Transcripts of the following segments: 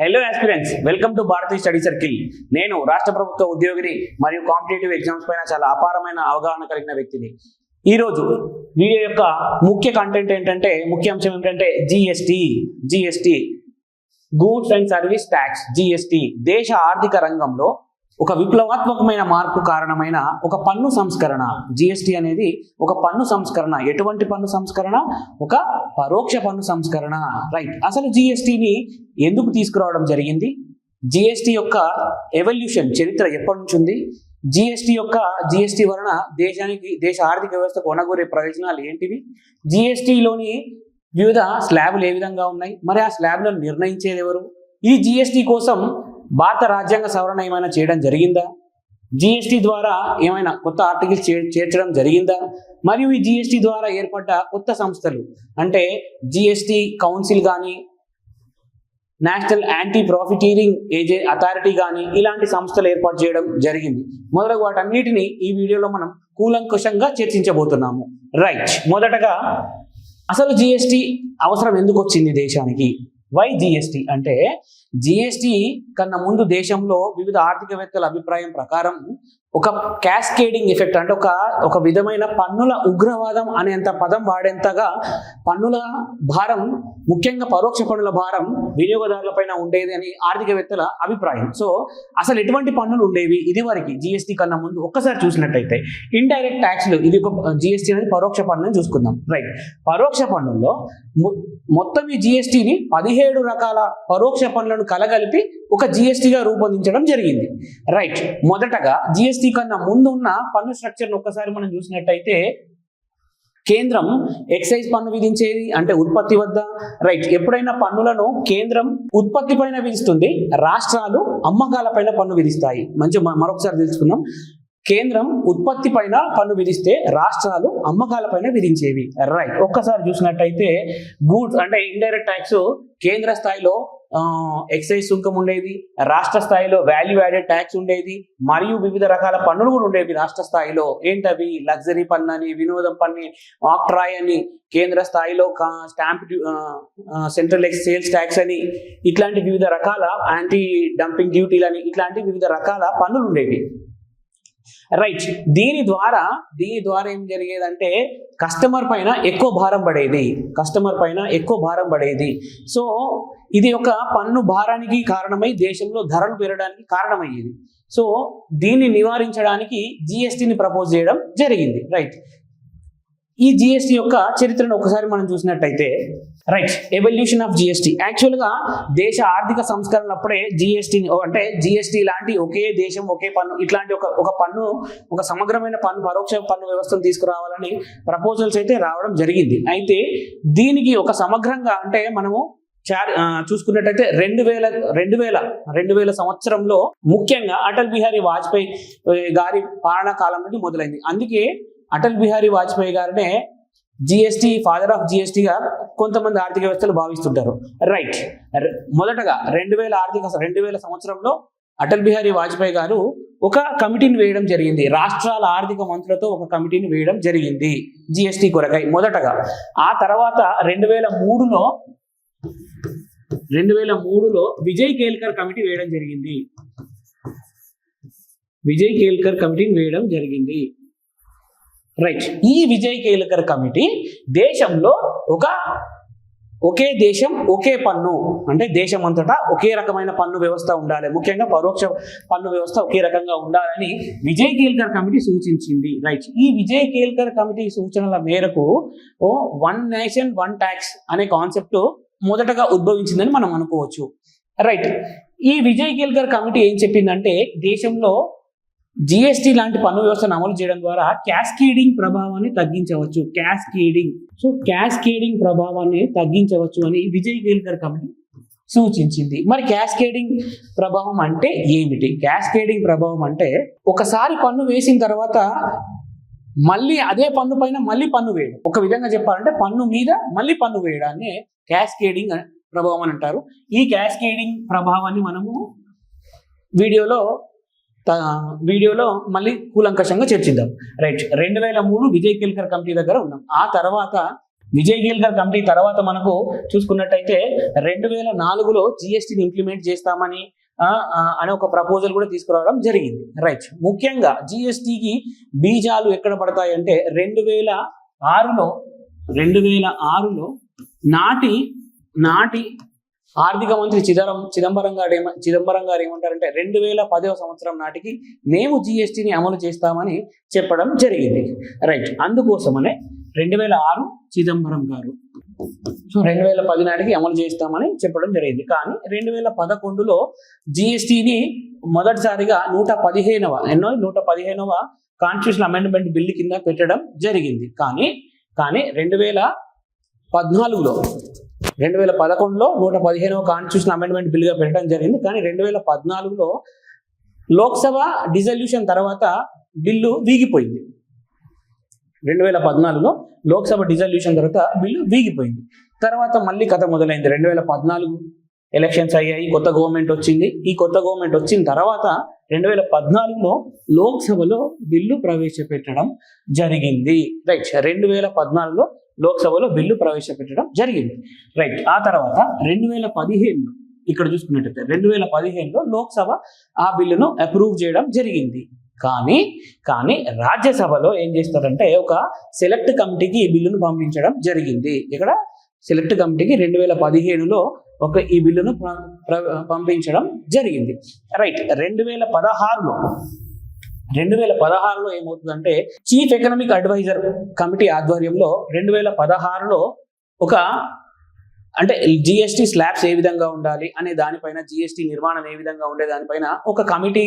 Hello aspirants, welcome to Bharatiya study circle. నేను రాష్ట్ర ప్రభుత్వ ఉద్యోగిని మరియు కాంపిటేటివ్ ఎగ్జామ్స్ పైన చాలా అపారమైన అవగాహన కలిగిన వ్యక్తిని. ఈ రోజు వీడియో యొక్క ముఖ్య కంటెంట్ ఏంటంటే, ముఖ్య అంశం ఏంటంటే GST, goods and service tax. GST దేశ ఆర్థిక రంగంలో ఒక విప్లవాత్మకమైన మార్పు కారణమైన ఒక పన్ను సంస్కరణ. జిఎస్టి అనేది ఒక పన్ను సంస్కరణ. ఎటువంటి పన్ను సంస్కరణ? ఒక పరోక్ష పన్ను సంస్కరణ. రైట్. అసలు జిఎస్టిని ఎందుకు తీసుకురావడం జరిగింది? జిఎస్టి యొక్క ఎవల్యూషన్ చరిత్ర ఎప్పటి నుంచి ఉంది? జిఎస్టి వలన దేశ ఆర్థిక వ్యవస్థకు కొనగూరే ప్రయోజనాలు ఏంటివి? జిఎస్టిలోని వివిధ స్లాబులు ఏ విధంగా ఉన్నాయి? మరి ఆ స్లాబ్లను నిర్ణయించేది ఎవరు? ఈ జిఎస్టి కోసం భారత రాజ్యాంగ సవరణ ఏమైనా చేయడం జరిగిందా? జిఎస్టి ద్వారా ఏమైనా కొత్త ఆర్టికల్స్ చేర్చడం జరిగిందా? మరియు ఈ జిఎస్టి ద్వారా ఏర్పడ్డ కొత్త సంస్థలు అంటే జిఎస్టి కౌన్సిల్ కానీ, నేషనల్ యాంటీ ప్రాఫిటీరింగ్ అథారిటీ కానీ, ఇలాంటి సంస్థలు ఏర్పాటు చేయడం జరిగింది. మొదలగు వాటన్నిటిని ఈ వీడియోలో మనం కూలంకుషంగా చర్చించబోతున్నాము. రైట్. మొదటగా అసలు జిఎస్టి అవసరం ఎందుకు వచ్చింది దేశానికి? వై జిఎస్టి అంటే, జిఎస్టి కన్నా ముందు దేశంలో వివిధ ఆర్థికవేత్తల అభిప్రాయం ప్రకారం ఒక క్యాస్కేడింగ్ ఎఫెక్ట్ అంటే ఒక విధమైన పన్నుల ఉగ్రవాదం అనేంత పదం వాడేంతగా పన్నుల భారం, ముఖ్యంగా పరోక్ష పన్నుల భారం వినియోగదారులపైన ఉండేది అని ఆర్థికవేత్తల అభిప్రాయం. సో అసలు ఎటువంటి పన్నులు ఉండేవి ఇదివరకు జిఎస్టి కన్నా ముందు? ఒక్కసారి చూసినట్టయితే ఇండైరెక్ట్ ట్యాక్స్లు, ఇది ఒక జిఎస్టి అనేది పరోక్ష పన్నుని చూసుకుందాం. రైట్. పరోక్ష పన్నుల్లో మొత్తం ఈ జిఎస్టిని 17 రకాల పరోక్ష పన్నులను కలగలిపి ఒక జిఎస్టిగా రూపొందించడం జరిగింది. రైట్. మొదటగా జిఎస్టి కన్నా ముందు ఉన్న పన్ను స్ట్రక్చర్ను ఒక్కసారి మనం చూసినట్టయితే, కేంద్రం ఎక్సైజ్ పన్ను విధించేది, అంటే ఉత్పత్తి వద్ద. రైట్. ఎప్పుడైనా పన్నులను కేంద్రం ఉత్పత్తి పైన విధిస్తుంది, రాష్ట్రాలు అమ్మకాల పైన పన్ను విధిస్తాయి. మరొకసారి తెలుసుకుందాం. కేంద్రం ఉత్పత్తి పైన పన్ను విధిస్తే రాష్ట్రాలు అమ్మకాల పైన విధించేవి. రైట్. ఒక్కసారి చూసినట్టయితే గూడ్స్ అంటే ఇండైరెక్ట్ ట్యాక్స్ కేంద్ర స్థాయిలో ఎక్సైజ్ సుంకం ఉండేది, రాష్ట్ర స్థాయిలో వాల్యూ యాడెడ్ ట్యాక్స్ ఉండేది, మరియు వివిధ రకాల పన్నులు కూడా ఉండేవి రాష్ట్ర స్థాయిలో. ఏంటవి? లగ్జరీ పన్ను అని, వినోదం పన్ను, ఆక్ట్రాయ్ అని, కేంద్ర స్థాయిలో స్టాంప్ సెంట్రల్ సేల్స్ ట్యాక్స్ అని, ఇట్లాంటి వివిధ రకాల యాంటీ డంపింగ్ డ్యూటీలు అని, ఇట్లాంటి వివిధ రకాల పన్నులు ఉండేవి. రైట్. దీని ద్వారా ఏం జరిగేదంటే, కస్టమర్ పైన ఎక్కువ భారం పడేది. సో ఇది ఒక పన్ను భారానికి కారణమై దేశంలో ధరలు పెరగడానికి కారణమయ్యేది. సో దీన్ని నివారించడానికి జిఎస్టిని ప్రపోజ్ చేయడం జరిగింది. రైట్. ఈ జిఎస్టి యొక్క చరిత్రను ఒకసారి మనం చూసినట్టయితే, రైట్, ఎవల్యూషన్ ఆఫ్ జిఎస్టి. యాక్చువల్గా దేశ ఆర్థిక సంస్కరణలప్పుడే జిఎస్టి లాంటి ఒకే దేశం ఒకే పన్ను, ఇట్లాంటి ఒక పన్ను, ఒక సమగ్రమైన పరోక్ష పన్ను వ్యవస్థను తీసుకురావాలని ప్రపోజల్స్ అయితే రావడం జరిగింది. అయితే దీనికి ఒక సమగ్రంగా అంటే మనము చూసుకున్నట్టయితే 2000 సంవత్సరంలో ముఖ్యంగా అటల్ బిహారీ వాజ్పేయి గారి పాలనా కాలం నుండి మొదలైంది. అందుకే అటల్ బిహారీ వాజ్పేయి గారినే జిఎస్టి, ఫాదర్ ఆఫ్ జిఎస్టిగా కొంతమంది ఆర్థిక వ్యవస్థలు భావిస్తుంటారు. రైట్. మొదటగా 2000 సంవత్సరంలో అటల్ బిహారీ వాజ్పేయి గారు ఒక కమిటీని వేయడం జరిగింది. రాష్ట్రాల ఆర్థిక మంత్రులతో ఒక కమిటీని వేయడం జరిగింది జిఎస్టి కొరకై మొదటగా. ఆ తర్వాత 2003లో విజయ్ కేల్కర్ కమిటీ వేయడం జరిగింది. రైట్. ఈ విజయ్ కేల్కర్ కమిటీ దేశంలో ఒకే దేశం ఒకే పన్ను, అంటే దేశమంతటా ఒకే రకమైన పన్ను వ్యవస్థ ఉండాలి, ముఖ్యంగా పరోక్ష పన్ను వ్యవస్థ ఒకే రకంగా ఉండాలని విజయ్ కేల్కర్ కమిటీ సూచించింది. రైట్. ఈ విజయ్ కేల్కర్ కమిటీ సూచనల మేరకు వన్ నేషన్ వన్ ట్యాక్స్ అనే కాన్సెప్ట్ మొదటగా ఉద్భవించిందని మనం అనుకోవచ్చు. రైట్. ఈ విజయ్ కేల్కర్ కమిటీ ఏం చెప్పిందంటే, దేశంలో జిఎస్టి లాంటి పన్ను వ్యవస్థను అమలు చేయడం ద్వారా క్యాస్కేడింగ్ ప్రభావాన్ని తగ్గించవచ్చు అని విజయ్ కేల్కర్ కమిటీ సూచించింది. మరి క్యాస్కేడింగ్ ప్రభావం అంటే ఏమిటి? క్యాస్కేడింగ్ ప్రభావం అంటే, ఒకసారి పన్ను వేసిన తర్వాత మళ్ళీ అదే పన్ను పైన మళ్ళీ పన్ను వేయడం. ఒక విధంగా చెప్పాలంటే పన్ను మీద మళ్ళీ పన్ను వేయడాన్ని క్యాస్కేడింగ్ ప్రభావం అని అంటారు. ఈ క్యాస్కేడింగ్ ప్రభావాన్ని మనము వీడియోలో మళ్ళీ కూలంకషంగా చర్చిద్దాం. రైట్. 2003 విజయ్ కేల్కర్ కమిటీ దగ్గర ఉన్నాం. ఆ తర్వాత విజయ్ కేల్కర్ కమిటీ తర్వాత మనకు చూసుకున్నట్టయితే 2004లో జిఎస్టీని ఇంప్లిమెంట్ చేస్తామని అనే ఒక ప్రపోజల్ కూడా తీసుకురావడం జరిగింది. రైట్. ముఖ్యంగా జిఎస్టీకి బీజాలు ఎక్కడ పడతాయంటే 2006లో నాటి ఆర్థిక మంత్రి చిదంబరం గారు ఏమంటారంటే 2010వ సంవత్సరం నాటికి మేము జిఎస్టీని అమలు చేస్తామని చెప్పడం జరిగింది. రైట్. అందుకోసమనే 2006 చిదంబరం గారు, సో 2010 నాటికి అమలు చేస్తామని చెప్పడం జరిగింది. కానీ 2011లో జిఎస్టీని మొదటిసారిగా 115వ కాన్స్టిట్యూషన్ అమెండ్మెంట్ బిల్ కింద పెట్టడం జరిగింది. కానీ 2011లో 115వ కాన్స్టిట్యూషన్ అమెండ్మెంట్ బిల్గా పెట్టడం జరిగింది. కానీ 2014లో లోక్సభ డిజల్యూషన్ తర్వాత బిల్లు వీగిపోయింది. 2014లో లోక్సభ డిజల్యూషన్ తర్వాత బిల్లు వీగిపోయింది. తర్వాత మళ్ళీ కథ మొదలైంది. 2014 ఎలక్షన్స్ అయ్యాయి, కొత్త గవర్నమెంట్ వచ్చింది. ఈ కొత్త గవర్నమెంట్ వచ్చిన తర్వాత 2014లో లోక్సభలో బిల్లు ప్రవేశపెట్టడం జరిగింది. రైట్. 2014లో లోక్సభలో బిల్లు ప్రవేశపెట్టడం జరిగింది. రైట్. ఆ తర్వాత 2015లో ఇక్కడ చూసుకున్నట్టయితే 2015లో లోక్సభ ఆ బిల్లును అప్రూవ్ చేయడం జరిగింది. కానీ రాజ్యసభలో ఏం చేస్తారంటే ఒక సెలెక్ట్ కమిటీకి ఈ బిల్లును పంపించడం జరిగింది. ఇక్కడ సెలెక్ట్ కమిటీకి 2015లో ఈ బిల్లును పంపించడం జరిగింది. రైట్. 2016లో ఏమవుతుందంటే చీఫ్ ఎకనామిక్ అడ్వైజర్ కమిటీ ఆధ్వర్యంలో 2016లో అంటే జిఎస్టీ స్లాబ్స్ ఏ విధంగా ఉండాలి అనే దానిపైన, జిఎస్టీ నిర్మాణం ఏ విధంగా ఉండే దానిపైన ఒక కమిటీ,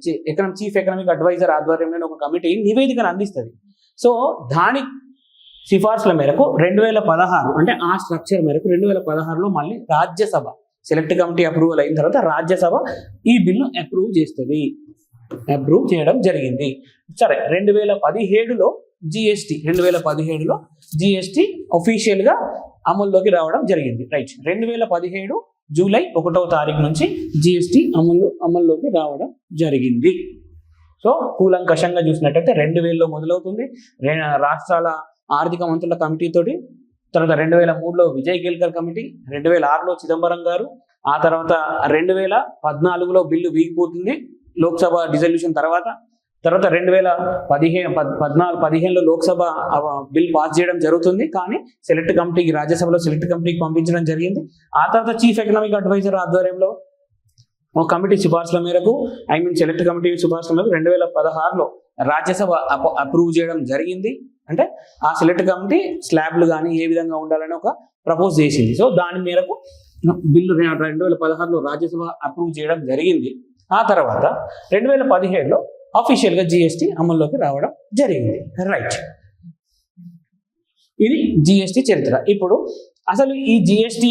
చీఫ్ ఎకనామిక్ అడ్వైజర్ ఆధ్వర్యంలో ఒక కమిటీ నివేదికను అందిస్తుంది. సో దాని సిఫార్సుల మేరకు 2016 అంటే ఆ స్ట్రక్చర్ మేరకు 2016లో మళ్ళీ రాజ్యసభ సెలెక్ట్ కమిటీ అప్రూవల్ అయిన తర్వాత రాజ్యసభ ఈ బిల్లు అప్రూవ్ చేయడం జరిగింది. సరే. 2017లో జిఎస్టీ అఫీషియల్ గా అమల్లోకి రావడం జరిగింది. రైట్. 2017 జూలై 1వ తారీఖు నుంచి జిఎస్టీ అమల్లోకి రావడం జరిగింది. సో కూలంకషంగా చూసినట్టయితే 2000లో మొదలవుతుంది రాష్ట్రాల ఆర్థిక మంత్రుల కమిటీ తోటి. తర్వాత 2003లో విజయ్ కేల్కర్ కమిటీ, 2006లో చిదంబరం గారు, ఆ తర్వాత 2014లో బిల్లు వీగిపోతుంది లోక్సభ డిజల్యూషన్ తర్వాత 2015లో లోక్సభ బిల్ పాస్ చేయడం జరుగుతుంది. కానీ రాజ్యసభలో సెలెక్ట్ కమిటీకి పంపించడం జరిగింది. ఆ తర్వాత చీఫ్ ఎకనామిక్ అడ్వైజర్ ఆధ్వర్యంలో ఒక కమిటీ సిఫార్సుల మేరకు సెలెక్ట్ కమిటీ సిఫార్సుల మేరకు 2016లో రాజ్యసభ అప్రూవ్ చేయడం జరిగింది. అంటే ఆ సెలెక్ట్ కమిటీ స్లాబ్లు కానీ ఏ విధంగా ఉండాలని ఒక ప్రపోజ్ చేసింది. సో దాని మేరకు బిల్లు 2016లో రాజ్యసభ అప్రూవ్ చేయడం జరిగింది. ఆ తర్వాత 2017లో అఫీషియల్గా జిఎస్టీ అమల్లోకి రావడం జరిగింది. రైట్. ఇది జిఎస్టీ చరిత్ర. ఇప్పుడు అసలు ఈ జిఎస్టీ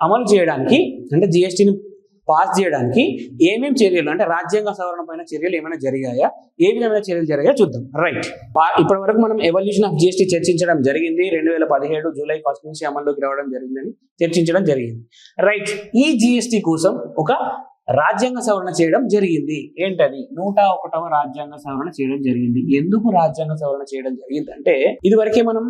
అమలు చేయడానికి, అంటే జిఎస్టీని పాస్ చేయడానికి ఏమేమి చర్యలు, అంటే రాజ్యాంగ సవరణ పైన చర్యలు ఏమైనా జరిగాయా, ఏ విధమైన చర్యలు జరిగాయో చూద్దాం. రైట్. ఇప్పటి వరకు మనం ఎవల్యూషన్ ఆఫ్ జిఎస్టీ చర్చించడం జరిగింది. 2017 జూలై 1 నుంచి అమల్లోకి రావడం జరిగిందని చర్చించడం జరిగింది. రైట్. ఈ జిఎస్టీ కోసం ఒక రాజ్యాంగ సవరణ చేయడం జరిగింది. ఏంటది? 101వ రాజ్యాంగ సవరణ చేయడం జరిగింది. ఎందుకు రాజ్యాంగ సవరణ చేయడం జరిగింది అంటే ఇదివరకే మనం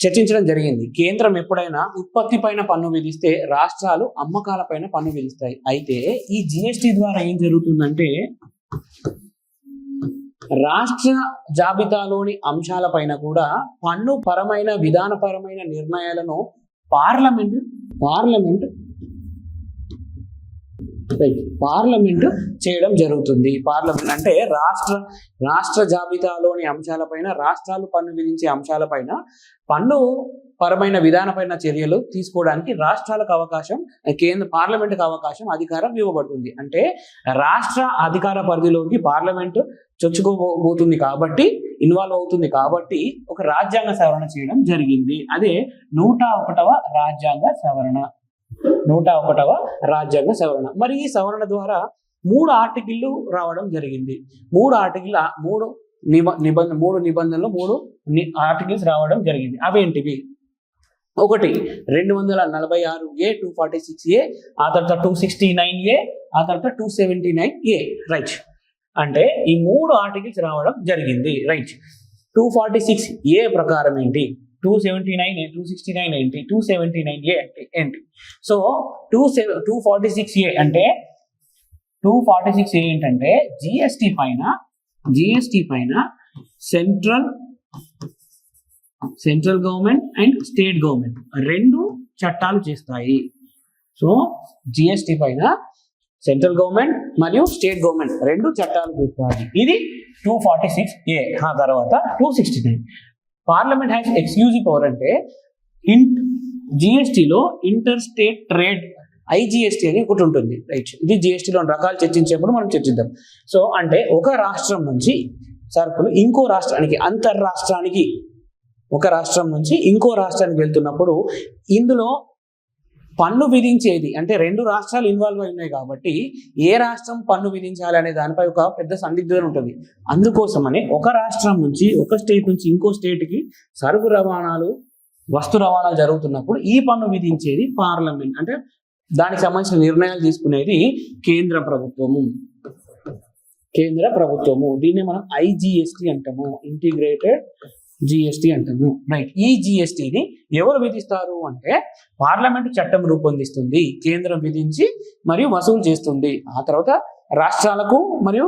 చర్చించడం జరిగింది. కేంద్రం ఎప్పుడైనా ఉత్పత్తి పైన పన్ను విధిస్తే రాష్ట్రాలు అమ్మకాల పైన పన్ను విధిస్తాయి. అయితే ఈ జిఎస్టీ ద్వారా ఏం జరుగుతుందంటే రాష్ట్ర జాబితాలోని అంశాలపైన కూడా పన్ను పరమైన విధానపరమైన నిర్ణయాలను పార్లమెంట్ చేయడం జరుగుతుంది. పార్లమెంట్ అంటే రాష్ట్ర జాబితాలోని అంశాలపైన, రాష్ట్రాలు పన్ను విధించే అంశాలపైన పన్ను పరమైన విధానపైన చర్యలు తీసుకోవడానికి రాష్ట్రాలకు అవకాశం, పార్లమెంట్కి అవకాశం, అధికారం ఇవ్వబడుతుంది. అంటే రాష్ట్ర అధికార పరిధిలోకి పార్లమెంట్ చొచ్చుకోబోతుంది కాబట్టి, ఇన్వాల్వ్ అవుతుంది కాబట్టి ఒక రాజ్యాంగ సవరణ చేయడం జరిగింది. అదే 101వ రాజ్యాంగ సవరణ. 101వ రాజ్యాంగ సవరణ. మరి ఈ సవరణ ద్వారా 3 ఆర్టికల్లు రావడం జరిగింది. 3 నిబంధనలు, 3 ఆర్టికల్స్ రావడం జరిగింది. అవేంటివి? ఒకటి 246A, 246A, ఆ తర్వాత 269A, ఆ తర్వాత 279A. రైట్. అంటే ఈ 3 ఆర్టికల్స్ రావడం జరిగింది. రైట్. 246A ప్రకారం ఏంటి, 279 269 ఏంటి, 279A అంటే ఏంటి? సో 246A అంటే 246A ఏంటంటే జిఎస్టి పైన central government and state government రెండు చట్టాలు చేస్తాయి. సో జిఎస్టి పైన సెంట్రల్ గవర్నమెంట్ మరియు స్టేట్ గవర్నమెంట్ రెండు చట్టాలు చేస్తాయి. ఇది 246A. ఆ తర్వాత 269 పార్లమెంట్ హ్యాస్ ఎక్స్క్లూజివ్ పవర్ అంటే జిఎస్టిలో ఇంటర్ స్టేట్ ట్రేడ్ ఐజిఎస్టి అని ఒకటి ఉంటుంది, రైట్? ఇది జిఎస్టిలో రకాలు చర్చించేప్పుడు మనం చర్చిద్దాం. సో అంటే ఒక రాష్ట్రం నుంచి సరుకులు ఇంకో రాష్ట్రానికి, అంతర్రాష్ట్రానికి, ఒక రాష్ట్రం నుంచి ఇంకో రాష్ట్రానికి వెళ్తున్నప్పుడు ఇందులో పన్ను విధించేది అంటే రెండు రాష్ట్రాలు ఇన్వాల్వ్ అయి ఉన్నాయి కాబట్టి ఏ రాష్ట్రం పన్ను విధించాలి అనే దానిపై ఒక పెద్ద సందిగ్ధత ఉంటుంది. అందుకోసమని ఒక రాష్ట్రం నుంచి, ఒక స్టేట్ నుంచి ఇంకో స్టేట్కి సరుకు రవాణాలు, వస్తు రవాణాలు జరుగుతున్నప్పుడు ఈ పన్ను విధించేది పార్లమెంట్, అంటే దానికి సంబంధించిన నిర్ణయాలు తీసుకునేది కేంద్ర ప్రభుత్వము. దీన్ని మనం ఐజిఎస్టి అంటాము, ఇంటిగ్రేటెడ్ జిఎస్టి అంటాము, రైట్? ఈ జిఎస్టిని ఎవరు విధిస్తారు అంటే పార్లమెంటు చట్టం రూపొందిస్తుంది, కేంద్రం విధించి మరియు వసూలు చేస్తుంది. ఆ తర్వాత రాష్ట్రాలకు మరియు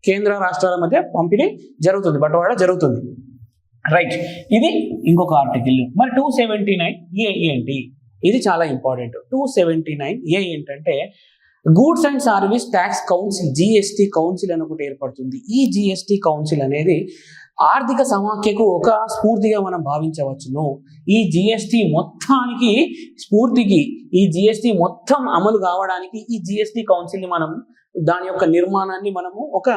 కేంద్ర రాష్ట్రాల మధ్య పంపిణీ జరుగుతుంది, బట్వాడా జరుగుతుంది, రైట్? ఇది ఇంకొక ఆర్టికల్. మరి 279A ఏంటి? ఇది చాలా ఇంపార్టెంట్. 279A ఏంటంటే goods and service tax council, GST council అని ఒకటి ఏర్పడుతుంది. ఈ జిఎస్టి కౌన్సిల్ అనేది ఆర్థిక సమాఖ్యకు ఒక స్ఫూర్తిగా మనం భావించవచ్చును. ఈ జిఎస్టి మొత్తానికి స్ఫూర్తికి, ఈ జిఎస్టి మొత్తం అమలు కావడానికి ఈ జిఎస్టి కౌన్సిల్ని మనం, దాని యొక్క నిర్మాణాన్ని మనము ఒక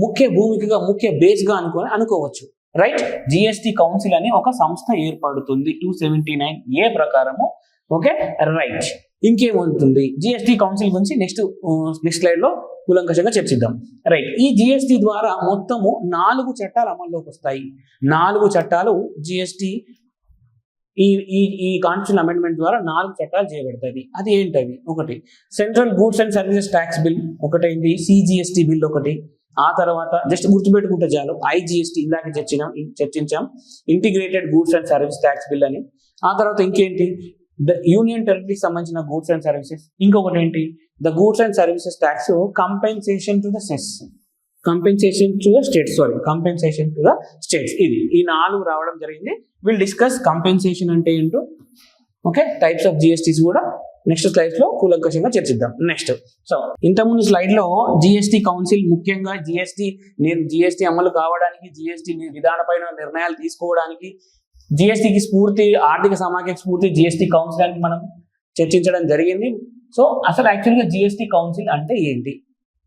ముఖ్య భూమికగా, ముఖ్య బేస్గా అనుకోవచ్చు, రైట్? జిఎస్టి కౌన్సిల్ అని ఒక సంస్థ ఏర్పడుతుంది 279A ప్రకారము. Okay, right. ఇంకేముంటుంది జిఎస్టి కౌన్సిల్ గురించి నెక్స్ట్ స్లైడ్ లో కూలంకషంగా చర్చిద్దాం, రైట్? ఈ జిఎస్టి ద్వారా మొత్తము 4 చట్టాలు అమల్లోకి వస్తాయి. 4 చట్టాలు జిఎస్టి ఈ కాన్స్టిట్యూషన్ అమెండ్మెంట్ ద్వారా 4 చట్టాలు చేయబడతాయి. అది ఏంటవి? ఒకటి central goods and services tax bill, ఒకటైంది సిజిఎస్టి బిల్ ఒకటి. ఆ తర్వాత జస్ట్ గుర్తుపెట్టుకుంటే చాలు, ఐజిఎస్టి ఇందాక చర్చించాం, integrated goods and service tax bill అని. ఆ తర్వాత ఇంకేంటి, ద యూనియన్ టెరిటరీకి సంబంధించిన గూడ్స్ అండ్ సర్వీసెస్. ఇంకొకటి ఏంటి, the goods and services tax compensation to the states. ఇది ఈ 4 రావడం జరిగింది. విల్ డిస్కస్ కంపెన్సేషన్ అంటే ఏంటో, ఓకే, టైప్స్ ఆఫ్ జిఎస్టీస్ కూడా నెక్స్ట్ స్లైడ్స్ లో కూలంకషంగా చర్చిద్దాం. నెక్స్ట్, సో ఇంతకుముందు స్లైడ్ లో జిఎస్టి కౌన్సిల్ ముఖ్యంగా జిఎస్టి అమలు కావడానికి, జిఎస్టి విధానపైన నిర్ణయాలు తీసుకోవడానికి, జిఎస్టికి స్ఫూర్తి, ఆర్థిక సమాఖ్యకి స్ఫూర్తి జిఎస్టి కౌన్సిల్ అని మనం చర్చించడం జరిగింది. సో అసలు యాక్చువల్గా జిఎస్టి కౌన్సిల్ అంటే ఏంటి?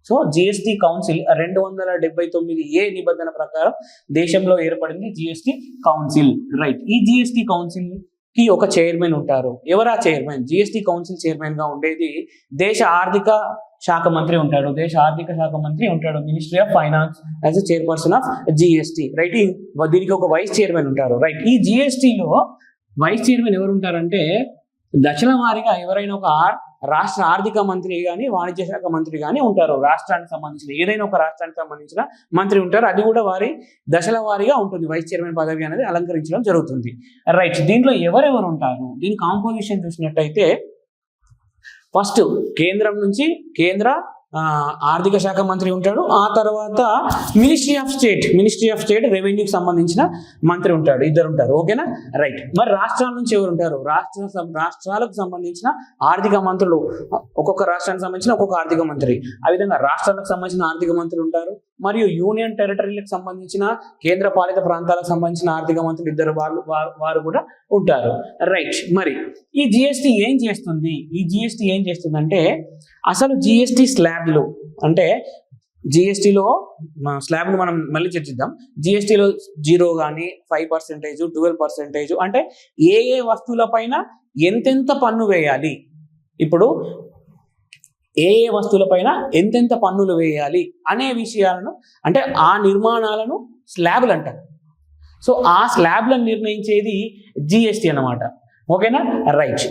సో జిఎస్టి కౌన్సిల్ 279A నిబంధన ప్రకారం దేశంలో ఏర్పడింది జిఎస్టి కౌన్సిల్, రైట్? ఈ జిఎస్టి కౌన్సిల్ కి ఒక చైర్మన్ ఉంటారు. ఎవరా చైర్మన్? జిఎస్టి కౌన్సిల్ చైర్మన్ గా ఉండేది దేశ ఆర్థిక శాఖ మంత్రి ఉంటాడు. Ministry of finance as a chairperson of GST, right? దీనికి ఒక వైస్ చైర్మన్ ఉంటారు, రైట్? ఈ జిఎస్టిలో వైస్ చైర్మన్ ఎవరు ఉంటారంటే దశల వారీగా ఎవరైనా ఒక రాష్ట్ర ఆర్థిక మంత్రి కానీ, వాణిజ్య శాఖ మంత్రి కానీ ఉంటారు. రాష్ట్రానికి సంబంధించిన ఏదైనా ఒక రాష్ట్రానికి సంబంధించిన మంత్రి ఉంటారు. అది కూడా వారి దశల వారీగా ఉంటుంది. వైస్ చైర్మన్ పదవి అనేది అలంకరించడం జరుగుతుంది, రైట్? దీంట్లో ఎవరెవరు ఉంటారు? దీని కాంపోజిషన్ చూసినట్టయితే ఫస్ట్ కేంద్రం నుంచి ఆర్థిక శాఖ మంత్రి ఉంటాడు. ఆ తర్వాత మినిస్ట్రీ ఆఫ్ స్టేట్ రెవెన్యూకి సంబంధించిన మంత్రి ఉంటాడు. 2 ఉంటారు, ఓకేనా, రైట్? మరి రాష్ట్రాల నుంచి ఎవరు ఉంటారు? రాష్ట్రాలకు సంబంధించిన ఆర్థిక మంత్రులు, ఒక్కొక్క రాష్ట్రానికి సంబంధించిన ఒక్కొక్క ఆర్థిక మంత్రి. ఆ విధంగా రాష్ట్రాలకు సంబంధించిన ఆర్థిక మంత్రులు ఉంటారు. మరియు యూనియన్ టెరిటరీలకు సంబంధించిన, కేంద్ర పాలిత ప్రాంతాలకు సంబంధించిన ఆర్థిక మంత్రులు 2 వారు కూడా ఉంటారు, రైట్? మరి ఈ జిఎస్టి ఏం చేస్తుందంటే అసలు జిఎస్టి స్లాబ్లు అంటే జిఎస్టిలో స్లాబ్లు మనం మళ్ళీ చర్చిద్దాం. జిఎస్టిలో 0 కానీ 5%, 12% అంటే ఏ వస్తువుల పైన ఎంతెంత పన్ను వేయాలి, ఇప్పుడు ఏ వస్తువుల పైన ఎంతెంత పన్నులు వేయాలి అనే విషయాలను, అంటే ఆ నిర్మాణాలను స్లాబ్లు అంటారు. సో ఆ స్లాబ్లను నిర్ణయించేది జిఎస్టి అన్నమాట, ఓకేనా, రైట్?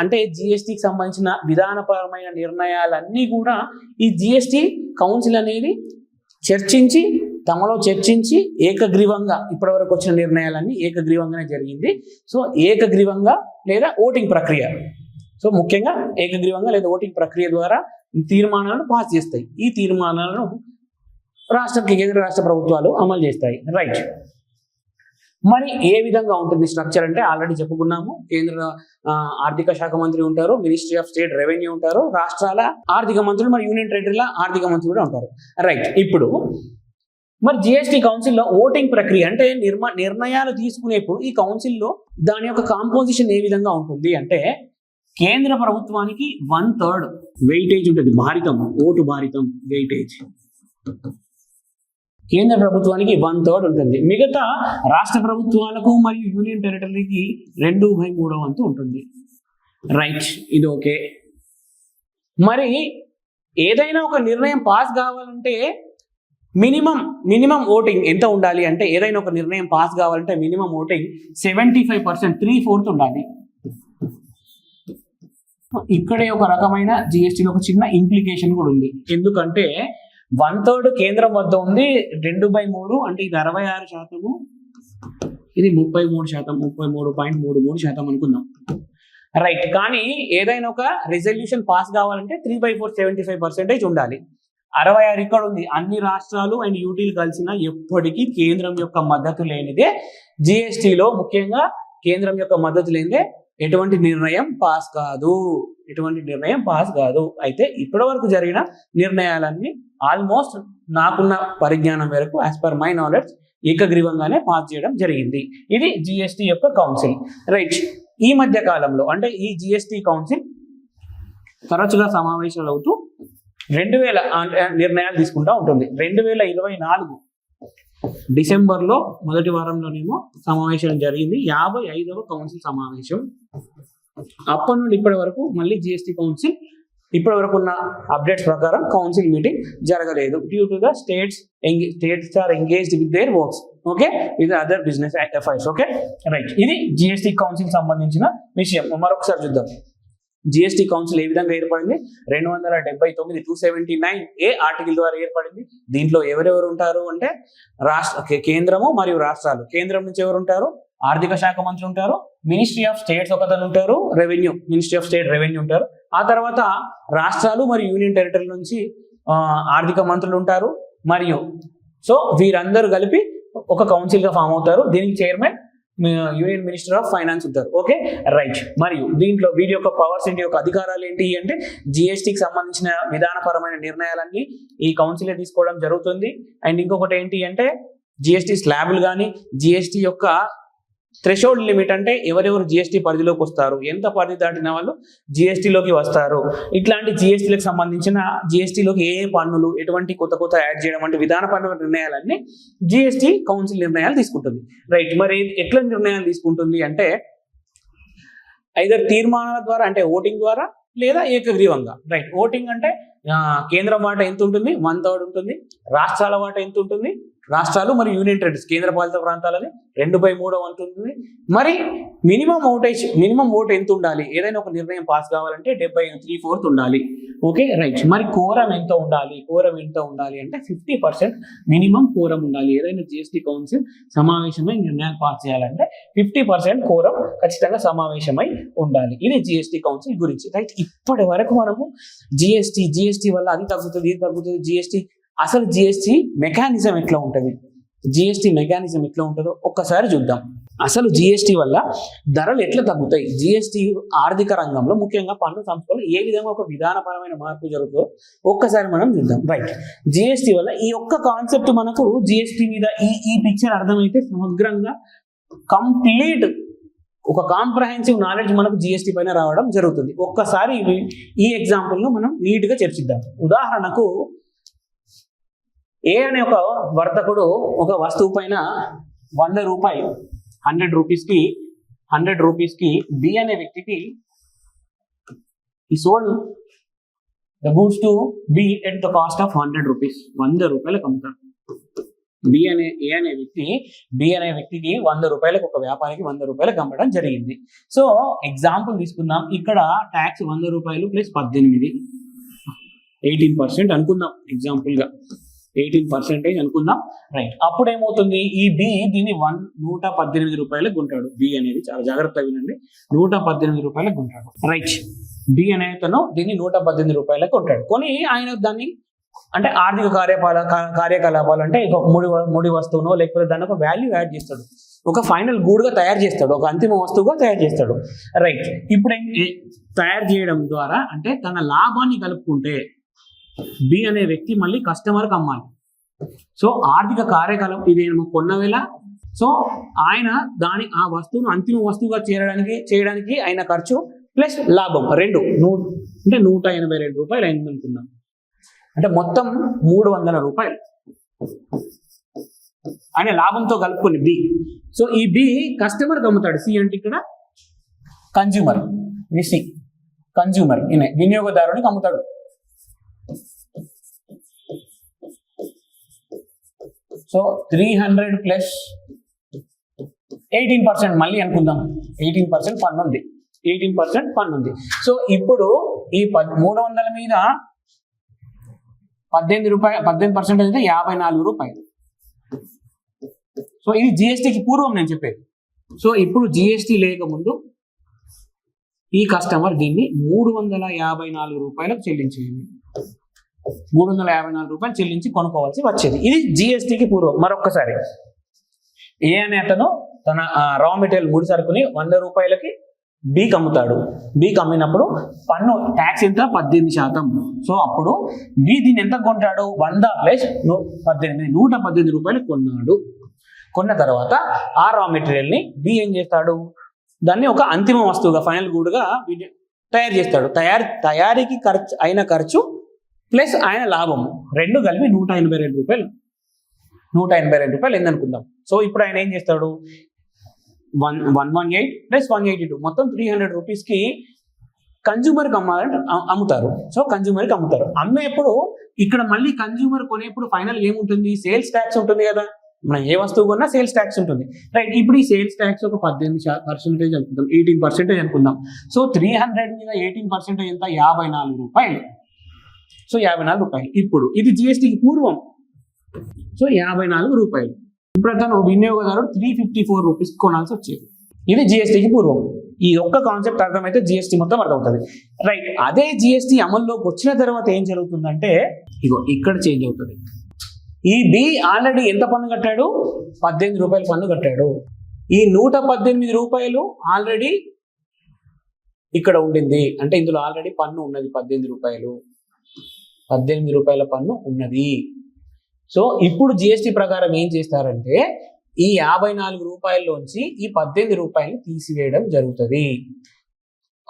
అంటే జిఎస్టికి సంబంధించిన విధానపరమైన నిర్ణయాలన్నీ కూడా ఈ జిఎస్టి కౌన్సిల్ అనేది చర్చించి తమలో చర్చించి ఏకగ్రీవంగా ఇప్పటివరకు వచ్చిన నిర్ణయాలన్నీ ఏకగ్రీవంగానే జరిగింది. సో ఏకగ్రీవంగా లేదా ఓటింగ్ ప్రక్రియ, సో ముఖ్యంగా ఏకగ్రీవంగా లేదా ఓటింగ్ ప్రక్రియ ద్వారా తీర్మానాలను పాస్ చేస్తాయి. ఈ తీర్మానాలను కేంద్ర రాష్ట్ర ప్రభుత్వాలు అమలు చేస్తాయి. రైట్. మరి ఏ విధంగా ఉంటుంది స్ట్రక్చర్ అంటే ఆల్రెడీ చెప్పుకున్నాము. కేంద్ర ఆర్థిక శాఖ మంత్రి ఉంటారు, మినిస్ట్రీ ఆఫ్ స్టేట్ రెవెన్యూ ఉంటారు, రాష్ట్రాల ఆర్థిక మంత్రులు మరియు యూనియన్ టెరిటరీల ఆర్థిక మంత్రులు కూడా ఉంటారు. రైట్. ఇప్పుడు మరి జిఎస్టీ కౌన్సిల్లో ఓటింగ్ ప్రక్రియ అంటే నిర్ణయాలు తీసుకునేప్పుడు ఈ కౌన్సిల్లో దాని యొక్క కాంపోజిషన్ ఏ విధంగా ఉంటుంది అంటే కేంద్ర ప్రభుత్వానికి 1/3 వెయిటేజ్ ఉంటుంది, భారితం, ఓటు భారితం వెయిటేజ్ కేంద్ర ప్రభుత్వానికి 1/3 ఉంటుంది. మిగతా రాష్ట్ర ప్రభుత్వాలకు మరియు యూనియన్ టెరిటరీకి 2/3 వంతు ఉంటుంది. రైట్, ఇది ఓకే. మరి ఏదైనా ఒక నిర్ణయం పాస్ కావాలంటే మినిమం ఓటింగ్ ఎంత ఉండాలి అంటే ఏదైనా ఒక నిర్ణయం పాస్ కావాలంటే మినిమం ఓటింగ్ 75%, 3/4 ఉండాలి. ఇక్కడే ఒక రకమైన జిఎస్టీలో ఒక చిన్న ఇంప్లికేషన్ కూడా ఉంది. ఎందుకంటే 1/3 కేంద్రం వద్ద ఉంది, 2/3 అంటే ఇది 66%, ఇది 33%, 33.33% అనుకుందాం. రైట్. కానీ ఏదైనా ఒక రిజల్యూషన్ పాస్ కావాలంటే 3/4 75% ఉండాలి. 66 ఇక్కడ ఉంది. అన్ని రాష్ట్రాలు అండ్ యూటీలు కలిసిన ఎప్పటికీ కేంద్రం యొక్క మద్దతు లేనిదే జిఎస్టీలో, ముఖ్యంగా కేంద్రం యొక్క మద్దతు లేనిదే ఎటువంటి నిర్ణయం పాస్ కాదు. అయితే ఇప్పటి వరకు జరిగిన నిర్ణయాలన్నీ ఆల్మోస్ట్ నాకున్న పరిజ్ఞానం మేరకు యాజ్ పర్ మై నాలెడ్జ్ ఏకగ్రీవంగానే పాస్ చేయడం జరిగింది. ఇది జిఎస్టీ యొక్క కౌన్సిల్. రైట్. ఈ మధ్య కాలంలో అంటే ఈ జిఎస్టీ కౌన్సిల్ తరచుగా సమావేశాలు అవుతూ 2000 నిర్ణయాలు తీసుకుంటూ ఉంటుంది. 2024 డిసెంబర్లో మొదటి వారంలోనేమో సమావేశం జరిగింది, 55వ కౌన్సిల్ సమావేశం. అప్పటి నుండి ఇప్పటి వరకు మళ్ళీ జిఎస్టీ కౌన్సిల్ ఇప్పటి వరకు ఉన్న అప్డేట్స్ ప్రకారం కౌన్సిల్ మీటింగ్ జరగలేదు. Due to the states are engaged with their works, okay, with other business affairs. Okay, right. ఇది జిఎస్టీ కౌన్సిల్ సంబంధించిన విషయం. మరొకసారి చూద్దాం. జిఎస్టీ కౌన్సిల్ ఏ విధంగా ఏర్పడింది? 279 279A ఆర్టికల్ ద్వారా ఏర్పడింది. దీంట్లో ఎవరెవరు ఉంటారు అంటే కేంద్రము మరియు రాష్ట్రాలు. కేంద్రం నుంచి ఎవరు ఉంటారు? ఆర్థిక శాఖ మంత్రి ఉంటారు, మినిస్ట్రీ ఆఫ్ స్టేట్స్ ఒకతను ఉంటారు, మినిస్ట్రీ ఆఫ్ స్టేట్ రెవెన్యూ ఉంటారు. ఆ తర్వాత రాష్ట్రాలు మరియు యూనియన్ టెరిటరీ నుంచి ఆర్థిక మంత్రులు ఉంటారు. మరియు సో వీరందరూ కలిపి ఒక కౌన్సిల్ గా ఫామ్ అవుతారు. దీనికి chairman union minister of finance ఉంటారు. Okay, right. మరియు దీంట్లో వీరి యొక్క పవర్స్ ఏంటి, యొక్క అధికారాలు ఏంటి అంటే జిఎస్టీకి సంబంధించిన విధానపరమైన నిర్ణయాలన్నీ ఈ కౌన్సిలే తీసుకోవడం జరుగుతుంది. అండ్ ఇంకొకటి ఏంటి అంటే జిఎస్టీ స్లాబులు కానీ, జిఎస్టీ యొక్క థ్రెషోల్డ్ లిమిట్ అంటే ఎవరెవరు జిఎస్టీ పరిధిలోకి వస్తారు, ఎంత పరిధి దాటిన వాళ్ళు జిఎస్టీలోకి వస్తారు, ఇట్లాంటి జిఎస్టీలకు సంబంధించిన జిఎస్టీలోకి ఏ పన్నులు, ఎటువంటి కొత్త యాడ్ చేయడం వంటి విధానపరమైన నిర్ణయాలన్నీ జిఎస్టీ కౌన్సిల్ నిర్ణయాలు తీసుకుంటుంది. రైట్. మరి ఎట్లా నిర్ణయాలు తీసుకుంటుంది అంటే ఐదర్ తీర్మానాల ద్వారా అంటే ఓటింగ్ ద్వారా లేదా ఏకగ్రీవంగా. రైట్. ఓటింగ్ అంటే కేంద్రం వాటా ఎంత ఉంటుంది? 1/3 ఉంటుంది. రాష్ట్రాల వాటా ఎంత ఉంటుంది? రాష్ట్రాలు మరియు యూనియన్ టెరిటరీస్ కేంద్ర పాలిత ప్రాంతాలని 2/3 వంతు ఉంటుంది. మరి మినిమం ఓట్ ఎంత ఉండాలి? ఏదైనా ఒక నిర్ణయం పాస్ కావాలంటే 75 3/4 ఉండాలి. Okay, right. మరి కోరం ఎంత ఉండాలి అంటే 50% మినిమం కోరం ఉండాలి. ఏదైనా జిఎస్టీ కౌన్సిల్ సమావేశమై నిర్ణయాలు పాస్ చేయాలంటే 50% కోరం ఖచ్చితంగా సమావేశమై ఉండాలి. ఇది జిఎస్టీ కౌన్సిల్ గురించి. రైట్. ఇప్పటి వరకు మనము జిఎస్టీ వల్ల అది తగ్గుతుంది, ఇది తగ్గుతుంది, అసలు జిఎస్టీ మెకానిజం ఎట్లా ఉంటుందో ఒక్కసారి చూద్దాం. అసలు జిఎస్టీ వల్ల ధరలు ఎట్లా తగ్గుతాయి, జిఎస్టీ ఆర్థిక రంగంలో ముఖ్యంగా పన్ను సంస్థలు ఏ విధంగా ఒక విధానపరమైన మార్పు జరుగుతుందో ఒక్కసారి మనం చూద్దాం. రైట్. జిఎస్టీ వల్ల ఈ ఒక్క కాన్సెప్ట్ మనకు జిఎస్టీ మీద ఈ పిక్చర్ అర్థమైతే సమగ్రంగా కంప్లీట్ ఒక కాంప్రహెన్సివ్ నాలెడ్జ్ మనకు జిఎస్టీ పైన రావడం జరుగుతుంది. ఒక్కసారి ఈ ఎగ్జాంపుల్ ను మనం నీట్ గా చర్చిద్దాం. ఉదాహరణకు ఏ అనే ఒక వర్తకుడు ఒక వస్తువు పైన 100 రూపాయలు 100 రూపీస్కి బి అనే వ్యక్తికి ఈ sold the goods to be at the cost of 100 rupees. 100 రూపాయలకు అమ్ముతారు. బి అనే వ్యక్తికి 100 రూపాయలకు, ఒక వ్యాపారికి 100 రూపాయలకు అమ్మడం జరిగింది. సో ఎగ్జాంపుల్ తీసుకుందాం. ఇక్కడ ట్యాక్స్ 100 రూపాయలు ప్లస్ 18 18% అనుకుందాం ఎగ్జాంపుల్ గా. 18% అనుకుందాం. రైట్, అప్పుడు ఏమవుతుంది, ఈ బి దీన్ని 118 రూపాయలకు కొంటాడు. బి అనేది చాలా జాగ్రత్తగా వినండి, 118 రూపాయలకు కొంటాడు. రైట్, బి అనే అతను దీన్ని 118 రూపాయలకు కొంటాడు. కొని ఆయన దాన్ని అంటే ఆర్థిక కార్యకలాపాలు అంటే ఒక ముడి వస్తువునో లేకపోతే దాన్ని ఒక వాల్యూ యాడ్ చేస్తాడు, ఒక ఫైనల్ గూడ్గా తయారు చేస్తాడు, ఒక అంతిమ వస్తువుగా తయారు చేస్తాడు. రైట్, ఇప్పుడు తయారు చేయడం ద్వారా అంటే తన లాభాన్ని కలుపుకుంటే బి అనే వ్యక్తి మళ్ళీ కస్టమర్కి అమ్మాలి. సో ఆర్థిక కార్యకలాపం ఇది కొన్న వేళ, సో ఆయన ఆ వస్తువును అంతిమ వస్తువుగా చేయడానికి అయిన ఖర్చు ప్లస్ లాభం రెండు అంటే 182 రూపాయలు అయింది అనుకుందాం. అంటే మొత్తం 300 రూపాయలు ఆయన లాభంతో కలుపుకొని బి. సో ఈ బి కస్టమర్కి అమ్ముతాడు. సి అంటే ఇక్కడ కన్జ్యూమర్, ఇది సి కన్జ్యూమర్, వినియోగదారునికి అమ్ముతాడు. సో 300 ప్లస్ 18% మళ్ళీ అనుకుందాం, 18% పన్ను ఉంది, 18% పన్ను ఉంది. సో ఇప్పుడు ఈ 300 మీద 18% అయితే 54 రూపాయలు. సో ఇది జిఎస్టీకి పూర్వం నేను చెప్పేది. సో ఇప్పుడు జిఎస్టీ లేకముందు ఈ కస్టమర్ దీన్ని 354 రూపాయలకు చెల్లించేది, 354 రూపాయలు చెల్లించి కొనుక్కోవాల్సి వచ్చేది. ఇది జిఎస్టీకి పూర్వం. మరొక్కసారి ఏ అనే అతను తన రా మెటీరియల్ ముడి సరుకుని 100 రూపాయలకి బీకి అమ్ముతాడు. బీకి అమ్మినప్పుడు పన్ను ట్యాక్స్ ఎంత, 18%. సో అప్పుడు బి దీన్ని ఎంత కొంటాడు, 100 ప్లస్ 18, 118 రూపాయలు కొన్నాడు. కొన్న తర్వాత ఆ రా మెటీరియల్ని బి ఏం చేస్తాడు, దాన్ని ఒక అంతిమ వస్తువుగా ఫైనల్ గూడ్గా తయారు చేస్తాడు. తయారీకి ఖర్చు ప్లస్ ఆయన లాభం రెండు కలిపి 182 రూపాయలు, 182 రూపాయలు ఏందనుకుందాం. సో ఇప్పుడు ఆయన ఏం చేస్తాడు, 118 ప్లస్ 182 మొత్తం 300 రూపీస్కి కన్జ్యూమర్కి అమ్ముతారు. సో కన్జ్యూమర్కి అమ్ముతారు. అమ్మేప్పుడు ఇక్కడ మళ్ళీ కన్జ్యూమర్ కొనేప్పుడు ఫైనల్ ఏముంటుంది, సేల్స్ ట్యాక్స్ ఉంటుంది కదా, మనం ఏ వస్తువు కొన్నా సేల్స్ ట్యాక్స్ ఉంటుంది. రైట్, ఇప్పుడు ఈ సేల్స్ ట్యాక్స్ ఒక 18% అనుకుందాం, 18% అనుకుందాం. సో 300 మీద 18% ఎంత, 54 రూపాయలు. సో 54 రూపాయలు. ఇప్పుడు ఇది జిఎస్టీకి పూర్వం. సో 54 రూపాయలు. ఇప్పుడు అతను వినియోగదారుడు 354 రూపీస్ కొనాల్సి వచ్చేది. ఇది జిఎస్టీకి పూర్వం. ఈ ఒక్క కాన్సెప్ట్ అర్థమైతే జిఎస్టీ మొత్తం అర్థమవుతుంది. రైట్, అదే జిఎస్టీ అమల్లోకి వచ్చిన తర్వాత ఏం జరుగుతుందంటే ఇగో ఇక్కడ చేంజ్ అవుతుంది. ఈ బి ఆల్రెడీ ఎంత పన్ను కట్టాడు, 18 రూపాయలు పన్ను కట్టాడు. ఈ 118 రూపాయలు ఆల్రెడీ ఇక్కడ ఉండింది, అంటే ఇందులో ఆల్రెడీ పన్ను ఉన్నది 18 రూపాయలు, 18 రూపాయల పన్ను ఉన్నది. సో ఇప్పుడు జిఎస్టీ ప్రకారం ఏం చేస్తారంటే ఈ 54 రూపాయల్లోంచి ఈ 18 రూపాయలు తీసివేయడం జరుగుతుంది.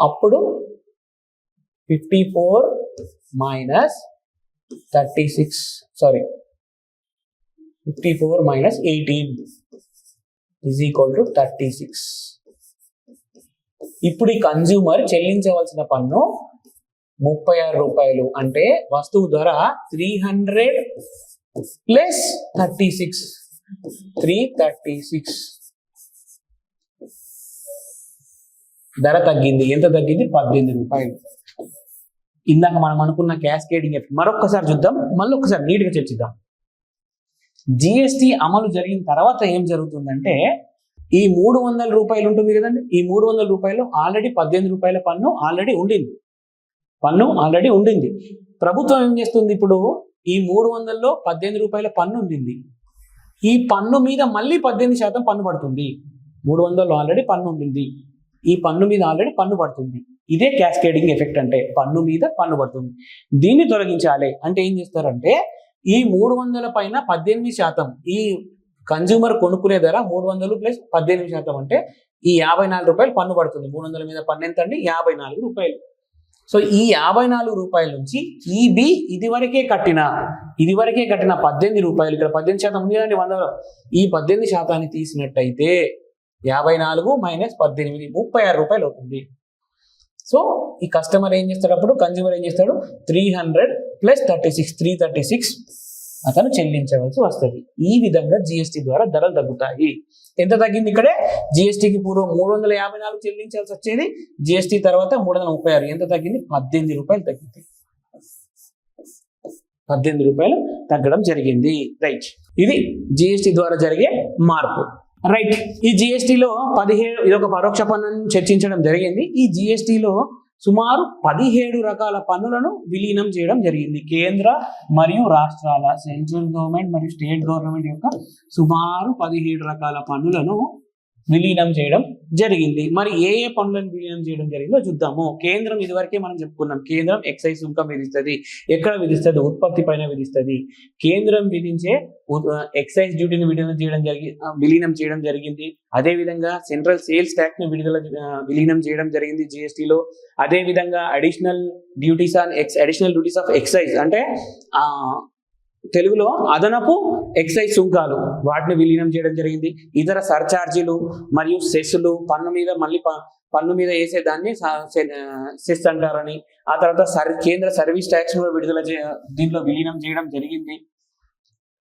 అప్పుడు 54 మైనస్ 18 ఈజ్ ఈక్వల్ టు 36. ఇప్పుడు ఈ కన్జ్యూమర్ చెల్లించవలసిన పన్ను 36 రూపాయలు. అంటే వస్తువు ధర 300 ప్లస్ 36, 336. ధర తగ్గింది. ఎంత తగ్గింది, 18 రూపాయలు. ఇందాక మనం అనుకున్న క్యాస్కేడింగ్ ఎఫెక్ట్ మరొకసారి చూద్దాం, మళ్ళీ ఒకసారి నీట్గా చర్చిద్దాం. జిఎస్టీ అమలు జరిగిన తర్వాత ఏం జరుగుతుందంటే ఈ 300 రూపాయలు ఉంటుంది కదండి, ఈ 300 రూపాయలు ఆల్రెడీ 18 రూపాయల పన్ను ఆల్రెడీ ఉండింది. ప్రభుత్వం ఏం చేస్తుంది, ఇప్పుడు ఈ 300లో 18 రూపాయల పన్ను ఉండింది. ఈ పన్ను మీద మళ్ళీ 18% పన్ను పడుతుంది. 300లో ఆల్రెడీ పన్ను ఉండింది, ఈ పన్ను మీద ఆల్రెడీ పన్ను పడుతుంది. ఇదే క్యాస్కేడింగ్ ఎఫెక్ట్ అంటే పన్ను మీద పన్ను పడుతుంది. దీన్ని తొలగించాలి అంటే ఏం చేస్తారంటే ఈ 300 పైన 18%, ఈ కన్జ్యూమర్ కొనుక్కునే ధర 300 ప్లస్ 18% అంటే ఈ 54 రూపాయలు పన్ను పడుతుంది. 300 మీద పన్ను ఎంత అండి, 54 రూపాయలు. సో ఈ 54 రూపాయల నుంచి ఈ బి ఇదివరకే కట్టిన 18 రూపాయలు, ఇక్కడ 18% ఉంది కదండి 100లో, ఈ 18% తీసినట్టయితే 54 మైనస్ 18 36 రూపాయలు అవుతుంది. సో ఈ కస్టమర్ ఏం చేస్తాడు, అప్పుడు కన్జ్యూమర్ ఏం చేస్తాడు, 300 ప్లస్ 36, 336 అతను చెల్లించవలసి వస్తుంది. ఈ విధంగా జిఎస్టీ ద్వారా ధరలు తగ్గుతాయి. ఎంత తగ్గింది, ఇక్కడే జిఎస్టీకి పూర్వం 354 చెల్లించాల్సి వచ్చేది, జిఎస్టీ తర్వాత 336. ఎంత తగ్గింది, 18 రూపాయలు తగ్గింది. రూపాయలు తగ్గడం జరిగింది. రైట్, ఇది జిఎస్టి ద్వారా జరిగే మార్పు. రైట్, ఈ జిఎస్టిలో 17 ఇది ఒక పరోక్ష పన్నును చర్చించడం జరిగింది. ఈ జిఎస్టిలో సుమారు 17 రకాల పన్నులను విలీనం చేయడం జరిగింది. కేంద్ర మరియు రాష్ట్రాల, సెంట్రల్ గవర్నమెంట్ మరియు స్టేట్ గవర్నమెంట్ యొక్క సుమారు 17 రకాల పన్నులను విలీనం చేయడం జరిగింది. మరి ఏ ఏ పన్నులను విలీనం చేయడం జరిగిందో చూద్దాము. కేంద్రం, ఇదివరకే మనం చెప్పుకున్నాం, కేంద్రం ఎక్సైజ్ సుంకం విధిస్తుంది. ఎక్కడ విధిస్తుంది? ఉత్పత్తి పైన విధిస్తుంది. కేంద్రం విధించే ఎక్సైజ్ డ్యూటీని విలీనం చేయడం జరిగింది. అదేవిధంగా సెంట్రల్ సేల్స్ ట్యాక్స్ ని విలీనం చేయడం జరిగింది జిఎస్టిలో. అదేవిధంగా అడిషనల్ డ్యూటీస్ ఆఫ్ ఎక్సైజ్ అంటే తెలుగులో అదనపు ఎక్సైజ్ సుంకాలు, వాటిని విలీనం చేయడం జరిగింది. ఇతర సర్చార్జీలు మరియు సెస్సులు, పన్ను మీద వేసే దాన్ని సెస్ అంటారని. ఆ తర్వాత కేంద్ర సర్వీస్ ట్యాక్స్ కూడా దీంట్లో విలీనం చేయడం జరిగింది.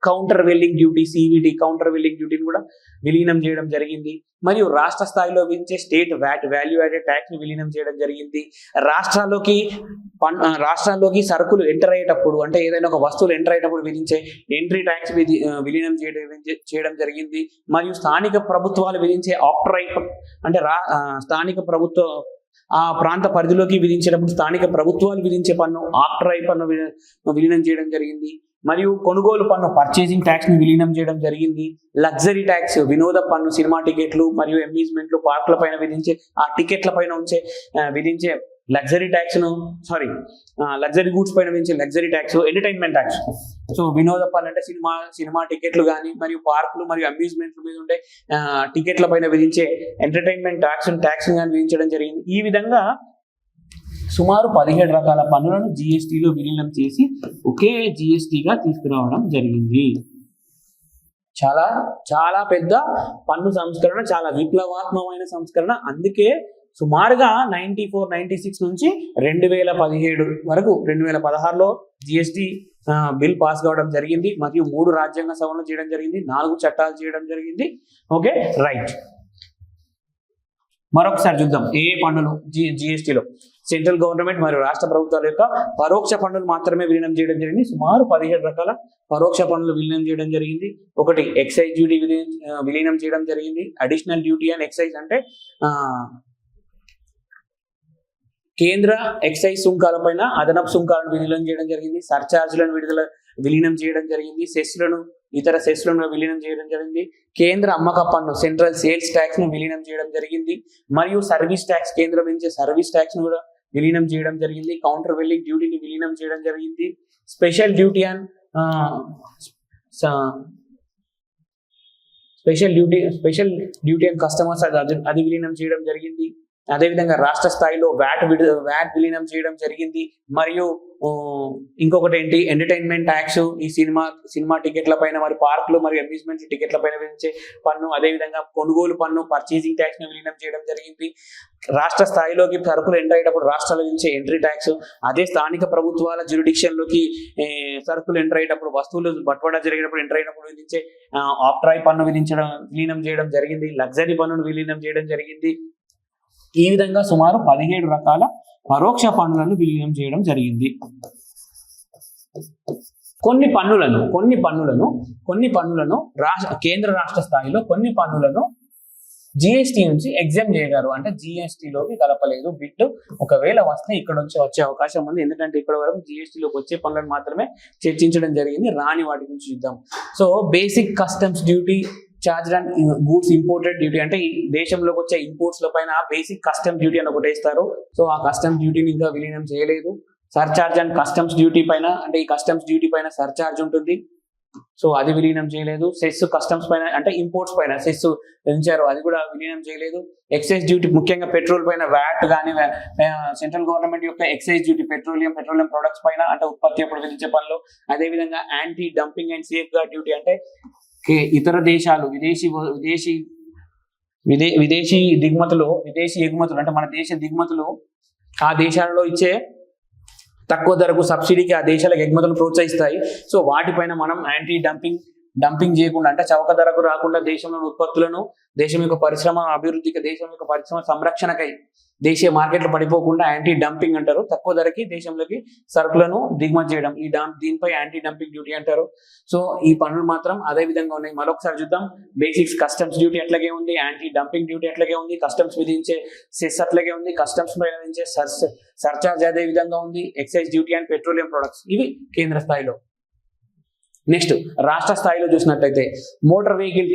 కౌంటర్ వెల్లింగ్ డ్యూటీ, సివిడి కౌంటర్ వెల్లింగ్ డ్యూటీని కూడా విలీనం చేయడం జరిగింది. మరియు రాష్ట్ర స్థాయిలో విధించే స్టేట్ వాల్యూ యాడెడ్ ట్యాక్స్ ని విలీనం చేయడం జరిగింది. రాష్ట్రాల్లోకి సరుకులు ఎంటర్ అయ్యేటప్పుడు, అంటే ఏదైనా ఒక వస్తువులు ఎంటర్ అయ్యేటప్పుడు విధించే ఎంట్రీ ట్యాక్స్ విలీనం చేయడం జరిగింది. మరియు స్థానిక ప్రభుత్వాలు విధించే ఆక్ట్రైప్ అంటే స్థానిక ప్రభుత్వ ఆ ప్రాంత పరిధిలోకి విధించేటప్పుడు స్థానిక ప్రభుత్వాలు విధించే పన్ను ఆక్ట్రైప్ పన్ను విలీనం చేయడం జరిగింది. మరియు కొనుగోలు పన్ను పర్చేసింగ్ ట్యాక్స్ ని విలీనం చేయడం జరిగింది. లగ్జరీ ట్యాక్స్ వినోద పన్ను సినిమా టికెట్లు మరియు అమ్యూజ్మెంట్లు పార్కుల పైన విధించే ఆ టికెట్ల పైన విధించే లగ్జరీ గూడ్స్ పైన విధించే luxury tax. Entertainment tax, so వినోద పన్ను అంటే సినిమా టికెట్లు కానీ మరియు పార్కులు మరియు అమ్యూజ్మెంట్ల మీద ఉండే టికెట్ల పైన విధించే ఎంటర్టైన్మెంట్ ట్యాక్స్ కానీ విధించడం జరిగింది. ఈ విధంగా సుమారు 17 రకాల పన్నులను జిఎస్టిలో విలీనం చేసి ఒకే జిఎస్టిగా తీసుకురావడం జరిగింది. చాలా చాలా పెద్ద పన్ను సంస్కరణ, చాలా విప్లవాత్మకమైన సంస్కరణ. అందుకే సుమారుగా 96 నుంచి 2017 వరకు 2016లో జిఎస్టి బిల్ పాస్ కావడం జరిగింది. మరియు 3 రాజ్యాంగ సవరణలు చేయడం జరిగింది, 4 చట్టాలు చేయడం జరిగింది. Okay, right. మరొకసారి చూద్దాం ఏ పన్నులు జిఎస్టిలో. సెంట్రల్ గవర్నమెంట్ మరియు రాష్ట్ర ప్రభుత్వాల యొక్క పరోక్ష పన్నులు మాత్రమే విలీనం చేయడం జరిగింది. సుమారు 17 రకాల పరోక్ష పన్నులు విలీనం చేయడం జరిగింది. ఒకటి ఎక్సైజ్ డ్యూటీ విలీనం చేయడం జరిగింది. అడిషనల్ డ్యూటీ అండ్ ఎక్సైజ్ అంటే కేంద్ర ఎక్సైజ్ సుంకాలపైన అదనపు సుంకాలను విలీనం చేయడం జరిగింది. సర్చార్జీలను విలీనం చేయడం జరిగింది. ఇతర సెస్లను విలీనం చేయడం జరిగింది. కేంద్ర అమ్మక పన్ను సెంట్రల్ సేల్స్ ట్యాక్స్ ను విలీనం చేయడం జరిగింది. మరియు సర్వీస్ ట్యాక్స్, కేంద్రం విధించే సర్వీస్ ట్యాక్స్ ను కూడా విలీనం చేయడం జరిగింది. కౌంటర్ వెల్లింగ్ డ్యూటీని విలీనం చేయడం జరిగింది. స్పెషల్ డ్యూటీ అండ్ కస్టమర్స్ అది విలీనం చేయడం జరిగింది. అదేవిధంగా రాష్ట్ర స్థాయిలో వ్యాట్ విలీనం చేయడం జరిగింది. మరియు ఇంకొకటి ఏంటి, ఎంటర్టైన్మెంట్ ట్యాక్స్, ఈ సినిమా టికెట్ల పైన మరియు పార్కులు మరియు అమ్యూజ్మెంట్ టికెట్ల పైన విధించే పన్ను. అదేవిధంగా కొనుగోలు పన్ను పర్చేసింగ్ ట్యాక్స్ ను విలీనం చేయడం జరిగింది. రాష్ట్ర స్థాయిలోకి సరుకులు ఎంటర్ అయ్యేటప్పుడు రాష్ట్రాలు విధించే ఎంట్రీ ట్యాక్స్, అదే స్థానిక ప్రభుత్వాల జ్యూరిడిక్షన్ లోకి సరుకులు ఎంటర్ అయ్యేటప్పుడు, వస్తువులు బట్వాడా జరిగేటప్పుడు ఎంటర్ అయినప్పుడు విధించే ఆక్ట్రాయ్ పన్ను విలీనం చేయడం జరిగింది. లగ్జరీ పన్నును విలీనం చేయడం జరిగింది. ఈ విధంగా సుమారు 17 రకాల పరోక్ష పన్నులను విలీనం చేయడం జరిగింది. కొన్ని పన్నులను కేంద్ర రాష్ట్ర స్థాయిలో కొన్ని పన్నులను జిఎస్టి నుంచి ఎగ్జామ్ చేయగారు, అంటే జిఎస్టిలోకి కలపలేదు. బిట్ ఒకవేళ వస్తే ఇక్కడ నుంచి వచ్చే అవకాశం ఉంది. ఎందుకంటే ఇక్కడ వరకు జిఎస్టిలోకి వచ్చే పన్నులను మాత్రమే చర్చించడం జరిగింది. రాని వాటి గురించి చూద్దాం. So basic customs duty charge and goods imported duty, అంటే ఈ దేశంలోకి వచ్చే ఇంపోర్ట్స్ లో పైన బేసిక్ కస్టమ్ డ్యూటీ అని ఒకటి వేస్తారు. సో ఆ కస్టమ్ డ్యూటీని ఇంకా విలీనం చేయలేదు. సర్చార్జ్ అండ్ కస్టమ్స్ డ్యూటీ పైన, అంటే ఈ కస్టమ్స్ డ్యూటీ పైన సర్చార్జ్ ఉంటుంది, సో అది విలీనం చేయలేదు. సెస్ కస్టమ్స్ పైన, అంటే ఇంపోర్ట్స్ పైన సెస్ పెంచారు, అది కూడా విలీనం చేయలేదు. ఎక్సైజ్ డ్యూటీ ముఖ్యంగా పెట్రోల్ పైన వ్యాట్ కానీ, సెంట్రల్ గవర్నమెంట్ యొక్క ఎక్సైజ్ డ్యూటీ పెట్రోలియం ప్రొడక్ట్స్ పైన, అంటే ఉత్పత్తి అప్పుడు విధించే పనులు. అదేవిధంగా anti dumping and safeguard duty, అంటే ఇతర దేశాలు విదేశీ ఎగుమతులు, అంటే మన దేశ దిగుమతులు ఆ దేశాలలో ఇచ్చే తక్కువ ధరకు సబ్సిడీకి ఆ దేశాలకు ఎగుమతులను ప్రోత్సహిస్తాయి. సో వాటిపైన మనం యాంటీ డంపింగ్ డంపింగ్ చేయకుండా అంటే చౌక ధరకు రాకుండా దేశంలోని ఉత్పత్తులను దేశం యొక్క పరిశ్రమ అభివృద్ధికి దేశం యొక్క పరిశ్రమ సంరక్షణకై దేశీయ మార్కెట్లు పడిపోకుండా యాంటీ డంపింగ్ అంటారు. తక్కువ ధరకి దేశంలోకి సరుకులను దిగుమతి చేయడం దీనిపై యాంటీ డంపింగ్ డ్యూటీ అంటారు. సో ఈ పనులు మాత్రం అదే విధంగా ఉన్నాయి. మరొకసారి చూద్దాం. బేసిక్స్ కస్టమ్స్ డ్యూటీ అట్లాగే ఉంది, యాంటీ డంపింగ్ డ్యూటీ అట్లాగే ఉంది, కస్టమ్స్ విధించే సెస్ అట్లాగే ఉంది, కస్టమ్స్ పైన విధించే సర్చార్జ్ అదే విధంగా ఉంది, excise duty and petroleum products ఇవి కేంద్ర స్థాయిలో. నెక్స్ట్ రాష్ట్ర స్థాయిలో చూసినట్లయితే మోటార్ వెహికల్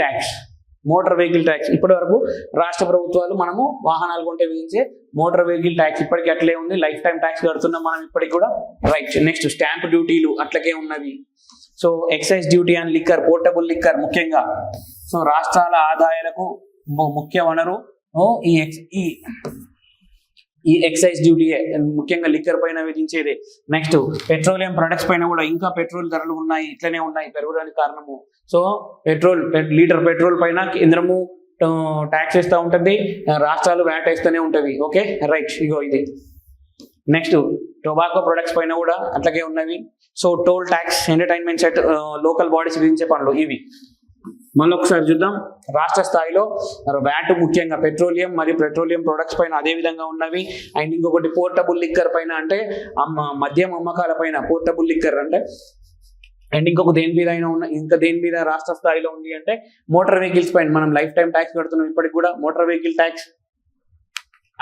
ట్యాక్స్ ఇప్పటి వరకు రాష్ట్ర ప్రభుత్వాలు మనము వాహనాలు కొంటే విధించే మోటార్ వెహికల్ ట్యాక్స్ ఇప్పటికీ అట్లే ఉంది. లైఫ్ టైం ట్యాక్స్ కడుతున్నాం మనం ఇప్పటికి కూడా. రైట్. నెక్స్ట్ స్టాంప్ డ్యూటీలు అట్లకే ఉన్నవి. So excise duty and liquor, portable liquor ముఖ్యంగా సో రాష్ట్రాల ఆదాయాలకు ముఖ్య వనరు ఈ ఎక్సైజ్ డ్యూటీ ముఖ్యంగా లిక్కర్ పైన విధించేది. నెక్స్ట్ పెట్రోలియం ప్రొడక్ట్స్ పైన కూడా ఇంకా పెట్రోల్ ధరలు ఉన్నాయి, ఇట్లనే ఉన్నాయి పెరగడానికి కారణము. సో లీటర్ పెట్రోల్ పైన కేంద్రము ట్యాక్స్ వేస్తూ ఉంటుంది, రాష్ట్రాలు వ్యాట్ వేస్తూనే ఉంటవి. Okay right. ఇగో ఇది. నెక్స్ట్ టొబాకో ప్రొడక్ట్స్ పైన కూడా అట్లాగే ఉన్నవి. So toll tax, entertainment set, local bodies విధించే పనులు ఇవి. మళ్ళీ ఒకసారి చూద్దాం. రాష్ట్ర స్థాయిలో వ్యాట్ ముఖ్యంగా పెట్రోలియం మరియు పెట్రోలియం ప్రొడక్ట్స్ పైన అదే విధంగా ఉన్నవి. అండ్ ఇంకొకటి పోర్టబుల్ లిక్కర్ పైన అంటే మద్యం అమ్మకాల పైన పోర్టబుల్ లిక్కర్ అంటే. అండ్ ఇంకొక దేని మీద అయినా ఇంకా దేని మీద రాష్ట్ర స్థాయిలో ఉంది అంటే మోటార్ వెహికల్స్ పైన మనం లైఫ్ టైం ట్యాక్స్ కడుతున్నాం ఇప్పటికి కూడా. మోటార్ వెహికల్ ట్యాక్స్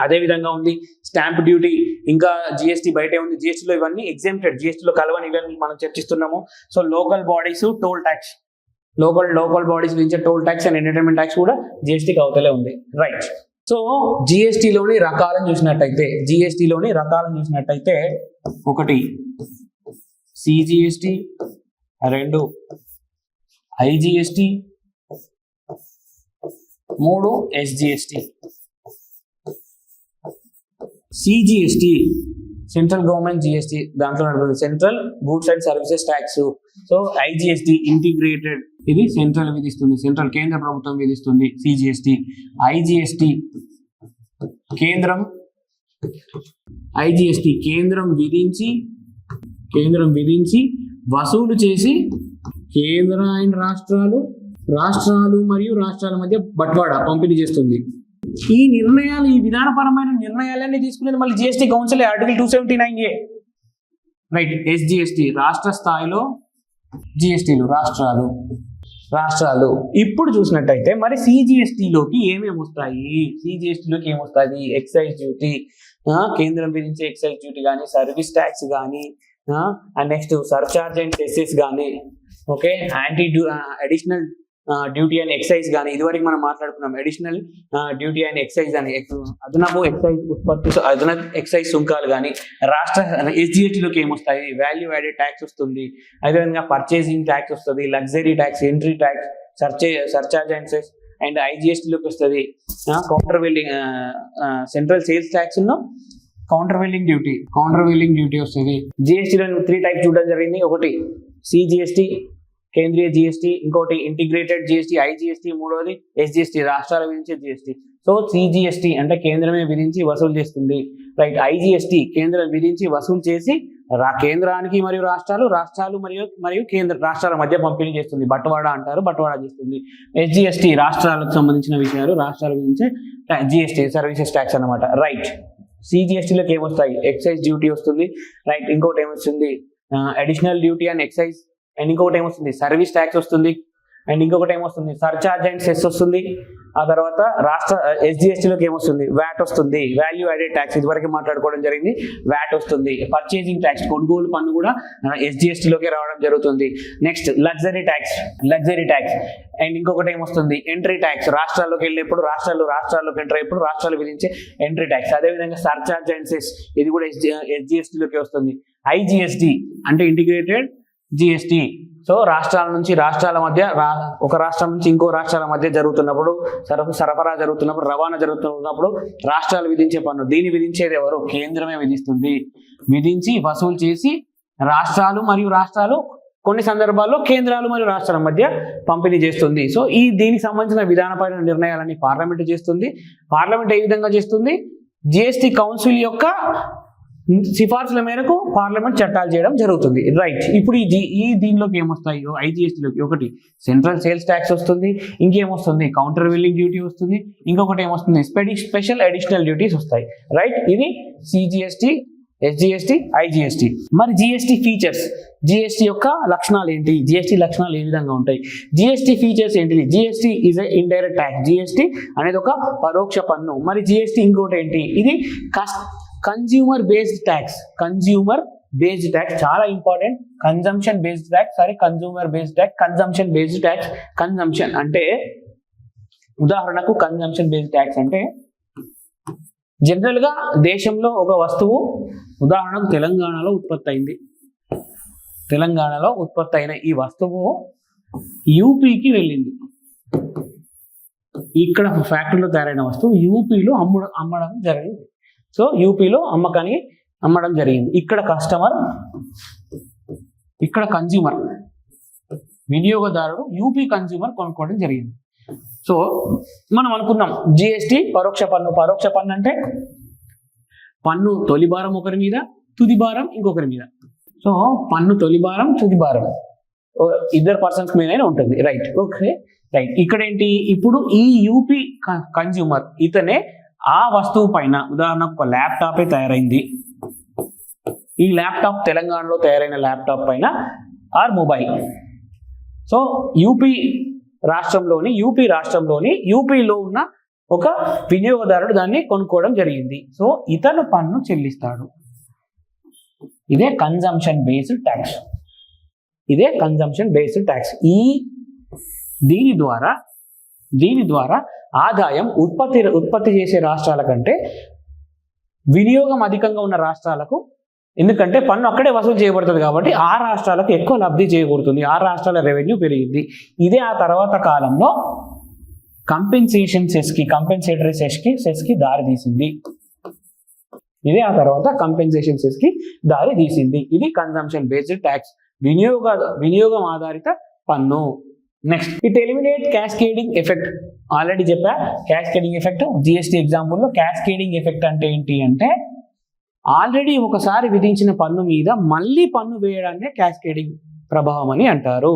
అదే విధంగా ఉంది. స్టాంప్ డ్యూటీ, ఇంకా జిఎస్టీ బయటే ఉంది. జిఎస్టీలో ఇవన్నీ ఎగ్జామ్టెడ్, జిఎస్టీలో కలవని ఇవన్నీ మనం చర్చిస్తున్నాము. So local bodies toll tax, local bodies విధించే toll tax and entertainment tax కూడా జిఎస్టీకి అవతలే ఉంది. రైట్. సో జిఎస్టీలోని రకాలను చూసినట్టయితే ఒకటి CGST, 2 IGST, 3 SGST. CGST central government GST, దాంట్లో నడుపుతుంది central goods and services tax. So IGST integrated, ఇది సెంట్రల్ విధిస్తుంది, సెంట్రల్ కేంద్ర ప్రభుత్వం విధిస్తుంది సిజిఎస్టీ. ఐజిఎస్టీ కేంద్రం విధించి వసూలు చేసి కేంద్ర అండ్ రాష్ట్రాలు మరియు రాష్ట్రాల మధ్య బట్వాడా పంపిణీ చేస్తుంది. ఈ విధానపరమైన నిర్ణయాలన్నీ తీసుకునేది మళ్ళీ GST council, article 279A. Right. SGST రాష్ట్ర స్థాయిలో జిఎస్టీలు రాష్ట్రాలు. ఇప్పుడు చూసినట్టయితే మరి సిజిఎస్టీలోకి ఏమేమి వస్తాయి? ఎక్సైజ్ డ్యూటీ, కేంద్రం విధించే ఎక్సైజ్ డ్యూటీ కానీ, సర్వీస్ ట్యాక్స్ కానీ, and next surcharge and cesses కానీ, okay, additional duty and excise కానీ, ఇదివరకు మనం మాట్లాడుకున్నాం. అడిషనల్ డ్యూటీ అండ్ ఎక్సైజ్ అని అదనపు ఎక్సైజ్ సుంకాలు కానీ. రాష్ట్ర ఎస్జిఎస్టీలోకి ఏమొస్తాయి? వాల్యూ యాడెడ్ ట్యాక్స్ వస్తుంది, అదేవిధంగా పర్చేసింగ్ ట్యాక్స్ వస్తుంది, luxury tax, entry tax, surcharge and cess. And ఐజిఎస్టీలోకి వస్తుంది countervailing, central sales tax countervailing duty వస్తుంది. జిఎస్టీలో 3 టైప్స్ చూడడం జరిగింది. ఒకటి సిజిఎస్టీ, కేంద్రీయ జిఎస్టీ, ఇంకోటి ఇంటిగ్రేటెడ్ జిఎస్టీ, ఐజిఎస్టీ, మూడోది ఎస్జిఎస్టీ రాష్ట్రాలు విధించే జిఎస్టీ. సో సిజిఎస్టీ అంటే కేంద్రమే విధించి వసూలు చేస్తుంది. రైట్. ఐజిఎస్టీ కేంద్రం విధించి వసూలు చేసి కేంద్రానికి మరియు రాష్ట్రాలు మరియు కేంద్ర రాష్ట్రాల మధ్య పంపిణీ చేస్తుంది. బట్వాడా అంటారు, బట్వాడా చేస్తుంది. ఎస్జిఎస్టీ రాష్ట్రాలకు సంబంధించిన విషయాలు, రాష్ట్రాలు విధించే జిఎస్టీ సర్వీసెస్ ట్యాక్స్ అన్నమాట. రైట్. సిజిఎస్టీలోకి ఏమొస్తాయి? ఎక్సైజ్ డ్యూటీ వస్తుంది. రైట్. ఇంకోటి ఏమొస్తుంది? Additional duty and excise. And ఇంకొకటి ఏమొస్తుంది? సర్వీస్ ట్యాక్స్ వస్తుంది. అండ్ ఇంకొకటి ఏమొస్తుంది? సర్చార్జ్ అండ్ సెస్ వస్తుంది. ఆ తర్వాత రాష్ట్ర ఎస్జిఎస్టీలోకి ఏమొస్తుంది? వ్యాట్ వస్తుంది, వాల్యూ యాడెడ్ ట్యాక్స్, ఇదివరకు మాట్లాడుకోవడం జరిగింది. వ్యాట్ వస్తుంది. పర్చేసింగ్ ట్యాక్స్, కొనుగోలు పన్ను కూడా ఎస్జిఎస్టీలోకి రావడం జరుగుతుంది. Next luxury tax. అండ్ ఇంకొకటి ఏమొస్తుంది? ఎంట్రీ ట్యాక్స్, రాష్ట్రాల్లోకి వెళ్ళేప్పుడు రాష్ట్రాల్లోకి ఎంటర్ అయ్యేప్పుడు రాష్ట్రాలు విధించే ఎంట్రీ ట్యాక్స్. అదేవిధంగా సర్చార్జ్ అండ్ సెస్, ఇది కూడా ఎస్జిఎస్టీలోకి వస్తుంది. ఐజిఎస్టీ అంటే ఇంటిగ్రేటెడ్ జిఎస్టీ. సో రాష్ట్రాల మధ్య ఒక రాష్ట్రం నుంచి ఇంకో రాష్ట్రాల మధ్య జరుగుతున్నప్పుడు, సరఫరా జరుగుతున్నప్పుడు, రవాణా జరుగుతున్నప్పుడు రాష్ట్రాలు విధించే పన్ను. దీన్ని విధించేది ఎవరు? కేంద్రమే విధిస్తుంది. విధించి వసూలు చేసి రాష్ట్రాలు కొన్ని సందర్భాల్లో కేంద్రాలు మరియు రాష్ట్రాల మధ్య పంపిణీ చేస్తుంది. సో దీనికి సంబంధించిన విధానపరమైన నిర్ణయాలన్నీ పార్లమెంట్ చేస్తుంది. పార్లమెంట్ ఏ విధంగా చేస్తుంది? జిఎస్టీ కౌన్సిల్ యొక్క సిఫార్సుల మేరకు పార్లమెంట్ చట్టాలు చేయడం జరుగుతుంది. రైట్. ఇప్పుడు ఈ దీనిలోకి ఏమొస్తాయి? ఐజిఎస్టీలోకి ఒకటి సెంట్రల్ సేల్స్ ట్యాక్స్ వస్తుంది, ఇంకేమొస్తుంది కౌంటర్ బిల్లింగ్ డ్యూటీ వస్తుంది, ఇంకొకటి ఏమొస్తుంది స్పెషల్ అడిషనల్ డ్యూటీస్ వస్తాయి. రైట్. ఇది సిజిఎస్టీ, ఎస్జిఎస్టీ, ఐజిఎస్టీ. మరి జిఎస్టీ ఫీచర్స్, జిఎస్టీ యొక్క లక్షణాలు ఏంటి? జిఎస్టీ లక్షణాలు ఏ విధంగా ఉంటాయి? జిఎస్టీ ఫీచర్స్ ఏంటిది? GST is a indirect tax. GST అనేది ఒక పరోక్ష పన్ను. మరి జిఎస్టీ ఇంకోటి ఏంటి? ఇది consumer based tax. Consumer based tax చాలా important. Consumption based tax, sorry consumer based tax, consumption based tax. Consumption అంటే ఉదాహరణకు కన్జంప్షన్ బేస్డ్ ట్యాక్స్ అంటే జనరల్ గా దేశంలో ఒక వస్తువు ఉదాహరణకు తెలంగాణలో ఉత్పత్తి అయింది. తెలంగాణలో ఉత్పత్తి అయిన ఈ వస్తువు యూపీకి వెళ్ళింది. ఇక్కడ ఫ్యాక్టరీలో తయారైన వస్తువు యూపీలో అమ్మడం జరిగింది. సో యూపీలో అమ్మడం జరిగింది. ఇక్కడ కస్టమర్, ఇక్కడ కన్జ్యూమర్, వినియోగదారుడు యూపీ కన్జ్యూమర్ కొనుక్కోవడం జరిగింది. సో మనం అనుకున్నాం జిఎస్టీ పరోక్ష పన్ను. పరోక్ష పన్ను అంటే పన్ను తొలి భారం ఒకరి మీద, తుది భారం ఇంకొకరి మీద. సో పన్ను తొలి భారం, తుది భారం ఇద్దరు పర్సన్స్ మీదనే ఉంటుంది. రైట్. ఓకే. రైట్. ఇక్కడ ఏంటి? ఇప్పుడు ఈ యూపీ కన్జ్యూమర్ ఇతనే ఆ వస్తువు పైన ఉదాహరణకు ఒక ల్యాప్టాపే తయారైంది. ఈ ల్యాప్టాప్ తెలంగాణలో తయారైన ల్యాప్టాప్ పైన ఆర్ మొబైల్. సో యూపీ రాష్ట్రంలోని యూపీలో ఉన్న ఒక వినియోగదారుడు దాన్ని కొనుక్కోవడం జరిగింది. సో ఇతను పన్ను చెల్లిస్తాడు. ఇదే కన్జంప్షన్ బేస్డ్ ట్యాక్స్. ఇదే కన్జంప్షన్ బేస్డ్ ట్యాక్స్. దీని ద్వారా ఆదాయం ఉత్పత్తి చేసే రాష్ట్రాల కంటే వినియోగం అధికంగా ఉన్న రాష్ట్రాలకు, ఎందుకంటే పన్ను అక్కడే వసూలు చేయబడుతుంది కాబట్టి ఆ రాష్ట్రాలకు ఎక్కువ లబ్ధి చేకూరుతుంది. ఆ రాష్ట్రాల రెవెన్యూ పెరిగింది. ఇదే ఆ తర్వాత కాలంలో కంపెన్సేటరీ సెస్కి దారి తీసింది. ఇదే ఆ తర్వాత కంపెన్సేషన్ సెస్కి దారి తీసింది. ఇది కన్జంప్షన్ బేస్డ్ ట్యాక్స్, వినియోగం ఆధారిత పన్ను. Next, it eliminate cascading effect. Already చెప్పా క్యాస్కేడింగ్ ఎఫెక్ట్. జిఎస్టీ ఎగ్జాంపుల్లో క్యాస్కేడింగ్ ఎఫెక్ట్ అంటే ఏంటి అంటే ఆల్రెడీ ఒకసారి విధించిన పన్ను మీద మళ్ళీ పన్ను వేయడాన్ని క్యాస్కేడింగ్ ప్రభావం అని అంటారు.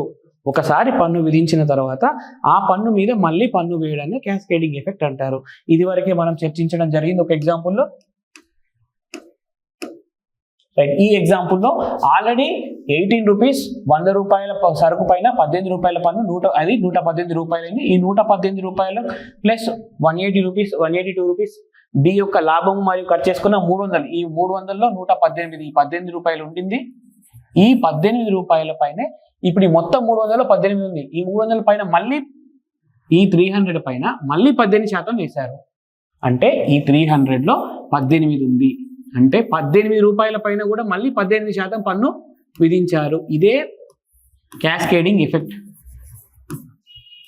ఒకసారి పన్ను విధించిన తర్వాత ఆ పన్ను మీద మళ్ళీ పన్ను వేయడాన్ని క్యాస్కేడింగ్ ఎఫెక్ట్ అంటారు. ఇది వరకే మనం చర్చించడం జరిగింది ఒక ఎగ్జాంపుల్లో. రైట్. ఈ ఎగ్జాంపుల్లో ఆల్రెడీ 18 రూపీస్ 100 రూపాయల సరుకు పైన 18 రూపాయల పన్ను 118 రూపాయలు అయింది. ఈ 118 రూపాయలు ప్లస్ 182 రూపీస్ డి యొక్క లాభం మరియు ఖర్చు చేసుకున్న 300. ఈ 300లో 118 18 రూపాయలు ఉంటుంది. ఈ 18 రూపాయల పైన ఇప్పుడు ఈ మొత్తం 300లో 18 ఉంది. ఈ 300 పైన మళ్ళీ ఈ 300 పైన మళ్ళీ 18% వేశారు. అంటే ఈ 300లో 18 ఉంది. అంటే 18 రూపాయల పైన కూడా మళ్ళీ 18% పన్ను విధించారు. ఇదే క్యాస్కేడింగ్ ఎఫెక్ట్.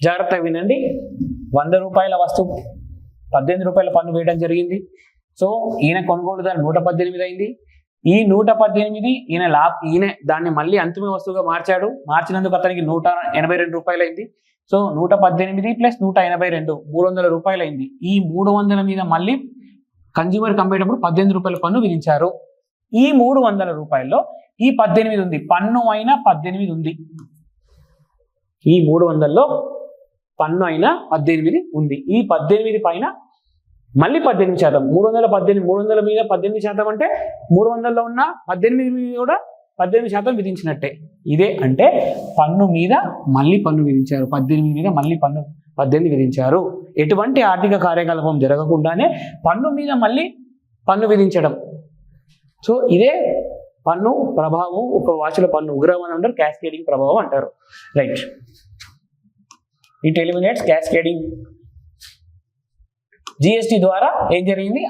జాగ్రత్తగా వినండి. 100 రూపాయల వస్తువు 18 రూపాయల పన్ను వేయడం జరిగింది. సో ఈయన కొనుగోలుదారు 118 అయింది. ఈ 118 ఈయన దాన్ని మళ్ళీ అంతిమ వస్తువుగా మార్చినందుకు అతనికి 182 రూపాయలు అయింది. సో 118 ప్లస్ 182 300 రూపాయలు అయింది. ఈ 300 మీద మళ్ళీ కన్జ్యూమర్ అమ్మేటప్పుడు 18 రూపాయల పన్ను విధించారు. ఈ 300 రూపాయల్లో ఈ 18 ఉంది. పన్ను అయినా 18 ఉంది. ఈ 300లో పన్ను అయినా 18 ఉంది. ఈ 18 పైన మళ్ళీ 18%. 300 మీద 18% అంటే 300లో ఉన్న 18 మీద కూడా 18% విధించినట్టే. ఇదే అంటే పన్ను మీద మళ్ళీ పన్ను విధించారు. 18 మీద మళ్ళీ 18 విధించారు. ఎటువంటి ఆర్థిక కార్యకలాపం జరగకుండానే పన్ను మీద మళ్ళీ పన్ను విధించడం. సో ఇదే పన్ను ప్రభావం. ఒక భాషలో పన్ను ఉగ్రవాదం అంటారు, క్యాస్కేడింగ్ ప్రభావం అంటారు. Right. It eliminates cascading. GST ద్వారా ఏం జరిగింది?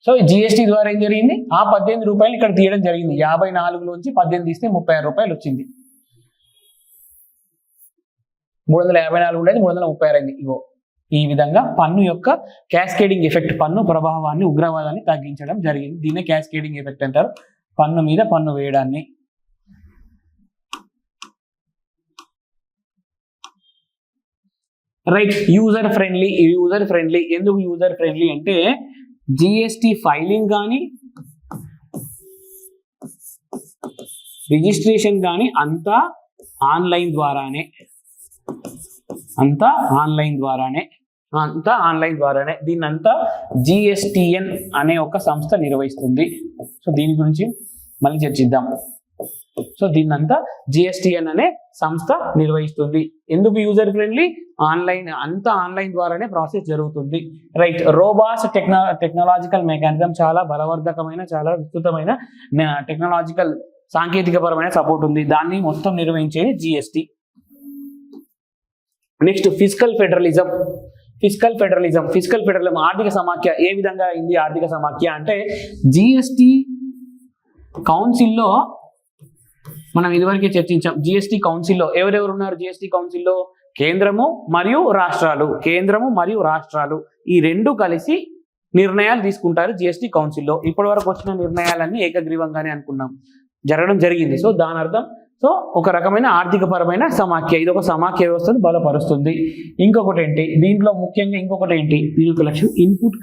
సో జిఎస్టీ ద్వారా ఏం జరిగింది? ఆ 18 రూపాయలు ఇక్కడ తీయడం జరిగింది. 54లోంచి 18 తీస్తే 36 రూపాయలు వచ్చింది. 354 ఉండేది 336 అయింది. ఇగో ఈ విధంగా పన్ను యొక్క క్యాస్కేడింగ్ ఎఫెక్ట్, పన్ను ప్రభావాన్ని, ఉగ్రవాదాన్ని తగ్గించడం జరిగింది. దీన్నే క్యాస్కేడింగ్ ఎఫెక్ట్ అంటారు. పన్ను మీద పన్ను వేయడాన్ని. రైట్. యూజర్ ఫ్రెండ్లీ ఎందుకు యూజర్ ఫ్రెండ్లీ అంటే జిఎస్టి ఫైలింగ్ కానీ రిజిస్ట్రేషన్ కానీ అంతా ఆన్లైన్ ద్వారానే దీన్నంతా జిఎస్టిఎన్ అనే ఒక సంస్థ నిర్వహిస్తుంది. సో దీని గురించి మళ్ళీ చర్చిద్దాం. సో దీన్నంతా జిఎస్టిఎన్ అనే సంస్థ నిర్వహిస్తుంది. ఎందుకు యూజర్ ఫ్రెండ్లీ? ఆన్లైన్ ద్వారానే ప్రాసెస్ జరుగుతుంది. రైట్. రోబాస్ట్ టెక్నాలజికల్ మెకానిజం, చాలా బలవర్ధకమైన, చాలా విస్తృతమైన టెక్నాలజికల్ సాంకేతికపరమైన సపోర్ట్ ఉంది. దాన్ని మొత్తం నిర్వహించేది జిఎస్టి. Next physical federalism. ఆర్థిక సమాఖ్య ఏ విధంగా అయింది? ఆర్థిక సమాఖ్య అంటే జిఎస్టి కౌన్సిల్లో మనం ఇదివరకే చర్చించాం. జిఎస్టి కౌన్సిల్లో ఎవరెవరు ఉన్నారు? జిఎస్టి కౌన్సిల్లో కేంద్రము మరియు రాష్ట్రాలు ఈ రెండు కలిసి నిర్ణయాలు తీసుకుంటారు జిఎస్టి కౌన్సిల్లో. ఇప్పటి వరకు వచ్చిన నిర్ణయాలన్నీ ఏకగ్రీవంగానే అనుకున్నాం, జరగడం జరిగింది. సో దాని అర్థం ఒక రకమైన ఆర్థికపరమైన సమాఖ్య. ఇది ఒక సమాఖ్య వ్యవస్థను బలపరుస్తుంది. ఇంకొకటి ఏంటి దీంట్లో ముఖ్యంగా? దీని యొక్క లక్ష్యం ఇన్పుట్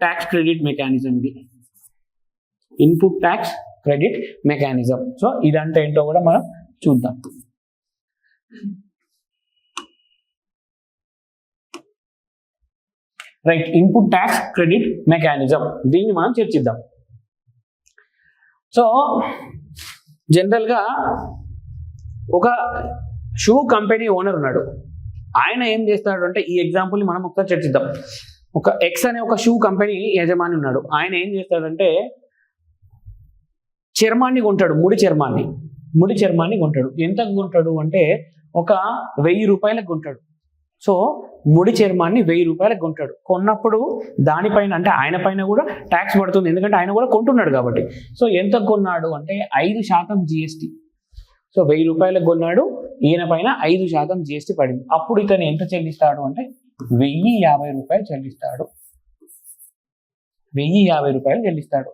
ట్యాక్స్ క్రెడిట్ మెకానిజం. ఇది input tax credit mechanism. So ఇదంటే ఏంటో కూడా మనం చూద్దాం. Right. Input tax credit mechanism, దీన్ని మనం చర్చిద్దాం. సో జనరల్గా ఒక షూ కంపెనీ ఓనర్ ఉన్నాడు. ఆయన ఏం చేస్తాడు అంటే, ఈ ఎగ్జాంపుల్ని మనం ఒకసారి చర్చిద్దాం. ఒక ఎక్స్ అనే ఒక షూ కంపెనీ యజమాని ఉన్నాడు. ఆయన ఏం చేస్తాడంటే చర్మాన్ని కొంటాడు, ముడి చర్మాన్ని కొంటాడు. ఎంతకు కొంటాడు అంటే ఒక 1000 రూపాయలకు కొంటాడు. సో ముడి చర్మాన్ని 1000 రూపాయలకు కొంటాడు. కొన్నప్పుడు దానిపైన అంటే ఆయన పైన కూడా ట్యాక్స్ పడుతుంది, ఎందుకంటే ఆయన కూడా కొంటున్నాడు కాబట్టి. సో ఎంత కొన్నాడు అంటే 5% జిఎస్టి. సో 1000 రూపాయలకు కొన్నాడు, ఈయన పైన 5% జిఎస్టి పడింది. అప్పుడు ఇతను ఎంత చెల్లిస్తాడు అంటే 1050 రూపాయలు చెల్లిస్తాడు. 1050 రూపాయలు చెల్లిస్తాడు.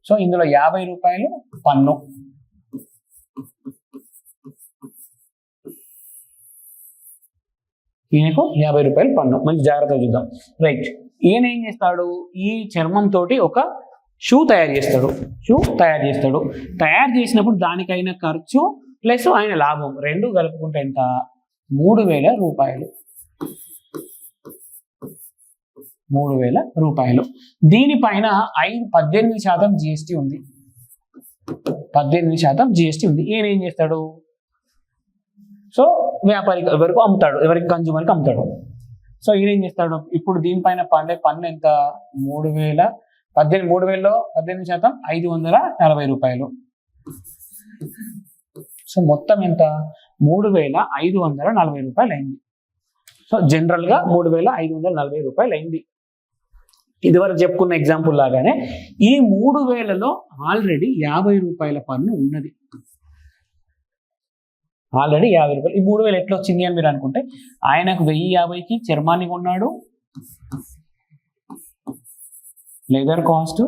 సో ఇందులో 50 రూపాయలు పన్ను. ఈయనకు 50 రూపాయలు పన్ను. మంచి జాగ్రత్తగా చూద్దాం. రైట్. ఈయన ఏం చేస్తాడు? ఈ చర్మం తోటి ఒక షూ తయారు చేస్తాడు. తయారు చేసినప్పుడు దానికైన ఖర్చు ప్లస్ ఆయన లాభం రెండు కలుపుకుంటే ఎంత? 3000 రూపాయలు. 3000 రూపాయలు. దీనిపైన 18% జిఎస్టి ఉంది. 18% జిఎస్టి ఉంది. ఈయన ఏం చేస్తాడు? సో వ్యాపారికి ఎవరికి అమ్ముతాడు, ఎవరికి కన్జ్యూమర్కి అమ్ముతాడు. సో ఈయన ఏం చేస్తాడు? ఇప్పుడు దీనిపైన పన్ను ఎంత? 3000లో 18% 540 రూపాయలు. సో మొత్తం ఎంత? 3540 రూపాయలు అయింది. సో జనరల్గా 3540 రూపాయలు అయింది. ఇదివరకు చెప్పుకున్న ఎగ్జాంపుల్ లాగానే ఈ 3000లో ఆల్రెడీ 50 రూపాయల పన్ను ఉన్నది. ఆల్రెడీ 50 రూపాయలు. ఈ 3000 ఎట్లా వచ్చింది అని మీరు అనుకుంటే, ఆయనకు 1050కి చర్మాన్ని కొన్నాడు, లెదర్ కాస్ట్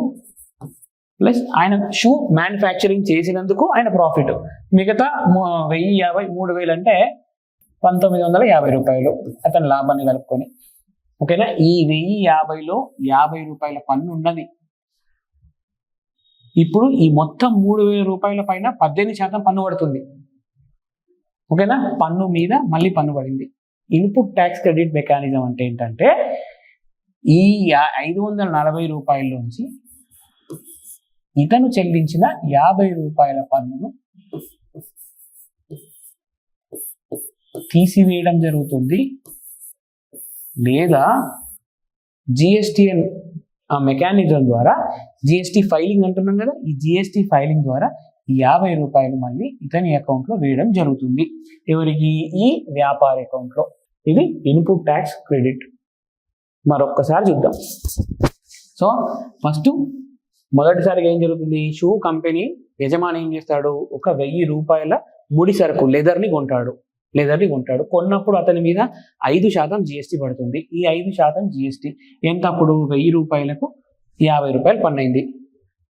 ప్లస్ ఆయన షూ మ్యానుఫ్యాక్చరింగ్ చేసినందుకు ఆయన ప్రాఫిట్. మిగతా 1050 3000 అంటే 1950 రూపాయలు అతని లాభాన్ని కలుపుకొని. ఓకేనా? ఈ 1050లో 50 రూపాయల పన్ను ఉన్నది. ఇప్పుడు ఈ మొత్తం 3000 రూపాయల పైన 18% పన్ను పడుతుంది. ఓకేనా? పన్ను మీద మళ్ళీ పన్ను పడింది. ఇన్పుట్ ట్యాక్స్ క్రెడిట్ మెకానిజం అంటే ఏంటంటే, ఈ 540 రూపాయల్లోంచి ఇతను చెల్లించిన 50 రూపాయల పన్నును తీసివేయడం జరుగుతుంది. లేదా జిఎస్టిఎన్ మెకానిజం ద్వారా, జిఎస్టి ఫైలింగ్ అంటున్నాం కదా, ఈ జిఎస్టి ఫైలింగ్ ద్వారా 50 రూపాయలు మళ్ళీ ఇతని అకౌంట్లో వేయడం జరుగుతుంది. ఎవరికి? ఈ వ్యాపార అకౌంట్లో. ఇది ఇన్పుట్ ట్యాక్స్ క్రెడిట్. మరొక్కసారి చూద్దాం. సో ఫస్ట్ మొదటిసారిగా ఏం జరుగుతుంది? షూ కంపెనీ యజమాని ఏం చేస్తాడు? ఒక 1000 రూపాయల ముడి సరుకు లెదర్ని కొంటాడు. కొన్నప్పుడు అతని మీద 5% జిఎస్టి పడుతుంది. ఈ 5% జిఎస్టి ఎంత? అప్పుడు 1000 రూపాయలకు 50 రూపాయలు పన్ను అయింది.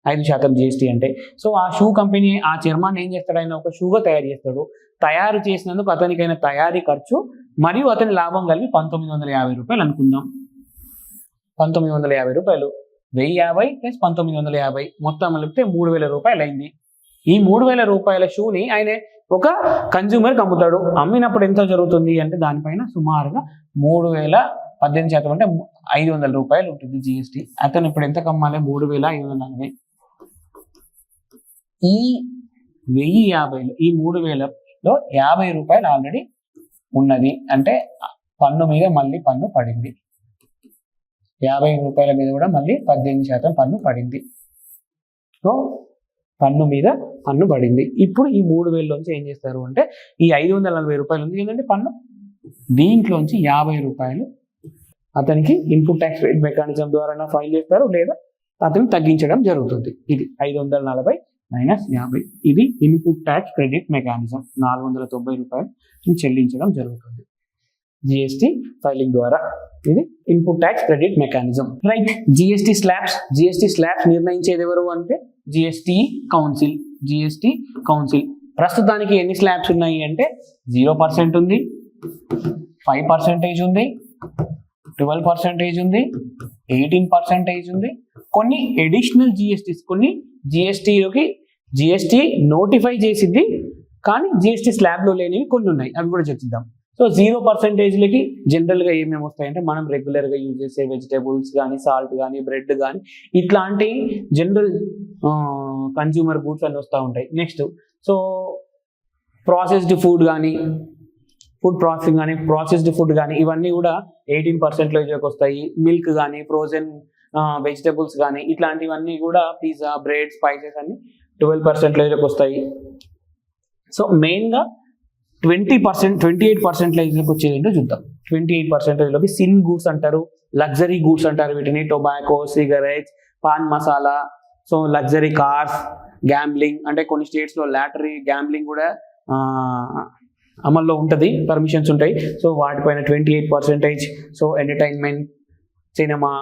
5% GST అంటే. సో ఆ షూ కంపెనీ ఆ చర్మాన్ని ఏం చేస్తాడు, ఆయన ఒక షూగా తయారు చేస్తాడు. తయారు చేసినందుకు అతనికైన తయారీ ఖర్చు మరియు అతని లాభం కలిపి 1950 రూపాయలు అనుకుందాం. 1950 రూపాయలు, 1050 ప్లస్ 1950 మొత్తం కలిపితే 3000 రూపాయలు అయింది. ఈ 3000 రూపాయల షూని ఆయన ఒక కన్జ్యూమర్కి అమ్ముతాడు. అమ్మినప్పుడు ఎంత జరుగుతుంది అంటే దానిపైన సుమారుగా 3000 18% అంటే 500 రూపాయలు ఉంటుంది జిఎస్టీ. అతను ఇప్పుడు ఎంత కమ్మాలి, 3540. ఈ 1050లో ఈ 3000లో 50 రూపాయలు ఆల్రెడీ ఉన్నది అంటే పన్ను మీద మళ్ళీ పన్ను పడింది. 50 రూపాయల మీద కూడా మళ్ళీ 18% పన్ను పడింది. సో పన్ను మీద పన్ను పడింది. ఇప్పుడు ఈ 3000లోంచి ఏం చేస్తారు అంటే ఈ 540 రూపాయలు ఉంది ఏంటంటే పన్ను, దీంట్లోంచి 50 రూపాయలు అతనికి ఇన్పుట్ ట్యాక్స్ రేట్ మెకానిజం ద్వారా ఫైల్ చేస్తారు, లేదా అతను తగ్గించడం జరుగుతుంది. ఇది 540 మైనస్ 50, ఇది ఇన్పుట్ ట్యాక్స్ క్రెడిట్ మెకానిజం. 490 రూపాయలు చెల్లించడం జరుగుతుంది జిఎస్టీ ఫైలింగ్ ద్వారా. ఇది input tax credit mechanism. Right. GST slabs నిర్ణయించేది ఎవరు అంటే జిఎస్టీ కౌన్సిల్. ప్రస్తుతానికి ఎన్ని స్లాబ్స్ ఉన్నాయి అంటే 0% ఉంది, 5% ఉంది, 12% ఉంది, 18% ఉంది. కొన్ని అడిషనల్ జిఎస్టీస్, కొన్ని జిఎస్టీ నోటిఫై చేసింది కానీ జిఎస్టీ స్లాబ్లో లేనివి కొన్ని ఉన్నాయి, అవి కూడా చర్చిద్దాం. సో 0%లకి జనరల్గా ఏమేమి వస్తాయంటే మనం రెగ్యులర్గా యూజ్ చేసే వెజిటేబుల్స్ కానీ, సాల్ట్ కానీ, బ్రెడ్ కానీ, ఇట్లాంటి జనరల్ కన్జ్యూమర్ గూడ్స్ అన్నీ వస్తూ ఉంటాయి. నెక్స్ట్ సో ప్రాసెస్డ్ ఫుడ్ కానీ, ప్రాసెస్డ్ ఫుడ్ కానీ ఇవన్నీ కూడా 18%లోకి వస్తాయి. మిల్క్ కానీ, ఫ్రోజన్ వెజిటేబుల్స్ కానీ ఇట్లాంటివన్నీ కూడా, పిజ్జా, బ్రెడ్, స్పైసెస్ అన్ని 12%లోకి వస్తాయి. సో మెయిన్గా 28%లోకి వచ్చేది ఏంటో చూద్దాం. 28%లోకి సిన్ గూడ్స్ అంటారు, లగ్జరీ గూడ్స్ అంటారు వీటిని. Tobacco, cigarettes, pan masala, so luxury cars, gambling అంటే కొన్ని స్టేట్స్లో లాటరీ గ్యాంబ్లింగ్ కూడా అమల్లో ఉంటుంది, పర్మిషన్స్ ఉంటాయి. సో వాటిపైన 28%. సో ఎంటర్టైన్మెంట్, సినిమా,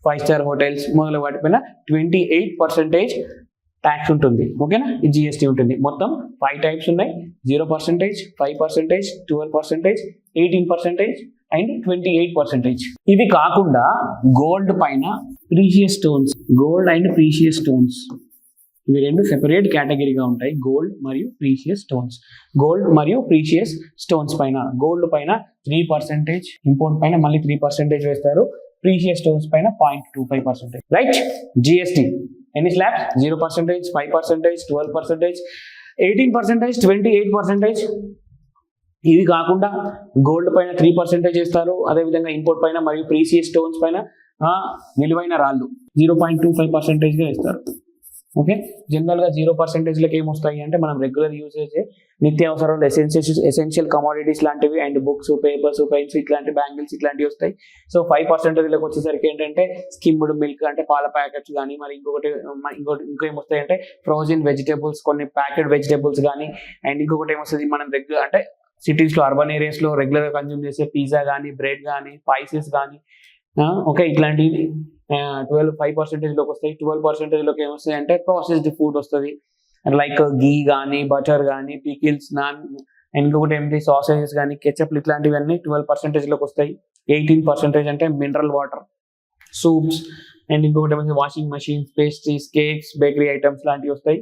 5-స్టార్ హోటల్స్ మొదలు వాటిపైన 28% ట్యాక్స్ ఉంటుంది. ఓకేనా, ఈ జిఎస్టీ ఉంటుంది. మొత్తం 5 టైప్స్ ఉన్నాయి: 0%, 5%, 12%, 18% అండ్ 28%. ఇవి కాకుండా గోల్డ్ పైన precious stones, gold and precious stones, ఇవి రెండు సెపరేట్ కేటగిరీగా ఉంటాయి. గోల్డ్ మరియు ప్రీషియస్ స్టోన్స్ పైన, గోల్డ్ పైన 3%, ఇంపోర్ట్ పైన మళ్ళీ 3% వేస్తారు, ప్రీషియస్ స్టోన్స్ పైన 0.25%. రైట్. జిఎస్టీ ఎన్ని స్లాబ్స్? 0%, 5%, 12%, 18%, 28%. ఇవి కాకుండా గోల్డ్ పైన 3% చేస్తారు. అదేవిధంగా ఇంపోర్ట్ పైన మరియు ప్రీషియస్ స్టోన్స్ పైన విలువైన రాళ్ళు 0.25%గా వేస్తారు. ఓకే, జనరల్గా 0%లకి ఏమొస్తాయి అంటే మనం రెగ్యులర్ యూజ్ చేసే నిత్యావసరాలు, ఎసెన్షియల్ కమోడిటీస్ లాంటివి అండ్ బుక్స్, పేపర్స్, పెన్స్, ఇట్లాంటి బ్యాంగిల్స్ ఇట్లాంటివి వస్తాయి. సో 5%లకు వచ్చేసరికి ఏంటంటే స్కిమ్డ్ మిల్క్ అంటే పాల ప్యాకెట్స్ కానీ, మరి ఇంకో ఏమొస్తాయంటే ఫ్రోజన్ వెజిటేబుల్స్, కొన్ని ప్యాకెట్ వెజిటేబుల్స్ కానీ, అండ్ ఇంకొకటి ఏమొస్తుంది మనం రెగ్యులర్ అంటే సిటీస్లో, అర్బన్ ఏరియాస్లో రెగ్యులర్గా కన్జ్యూమ్ చేసే పిజ్జా కానీ, బ్రెడ్ కానీ, స్పైసెస్ కానీ, ఓకే ఇట్లాంటివి 5%లోకి వస్తాయి. 12%లోకి ఏమొస్తాయి అంటే ప్రాసెస్డ్ ఫుడ్ వస్తుంది, లైక్ గీ కానీ, బటర్ కానీ, పికిల్స్, నాన్, ఇంకొకటి ఏంటి సాసేజెస్ కానీ, కెచప్లు, ఇట్లాంటివన్నీ 12%లోకి వస్తాయి. 18% అంటే మినరల్ వాటర్, సూప్స్, అండ్ ఇంకొకటి ఏమైనా washing machines, pastries, cakes, bakery items లాంటివి వస్తాయి.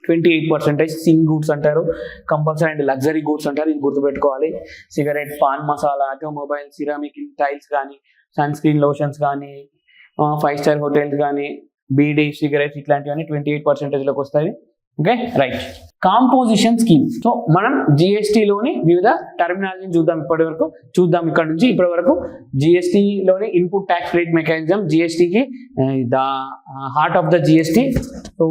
28% సిన్ గూడ్స్ అంటారు, కంపల్సరీ అండ్ లగ్జరీ గూడ్స్ అంటారు, ఇది గుర్తుపెట్టుకోవాలి. Cigarette, paan masala, automobile, ceramic tiles కానీ, సన్ స్క్రీన్ లోషన్స్ కానీ, 5-స్టార్ హోటల్స్ కానీ, బీడీ, సిగరెట్స్ ఇట్లాంటివన్నీ 28%లోకి వస్తాయి. Okay, right. Composition scheme. So మనం జిఎస్టీలోని వివిధ టర్మినాలజీని చూద్దాం. ఇక్కడ నుంచి ఇప్పటి వరకు జిఎస్టీలోని ఇన్పుట్ ట్యాక్స్ రేట్ మెకానిజం, జిఎస్టీకి the heart of the GST. So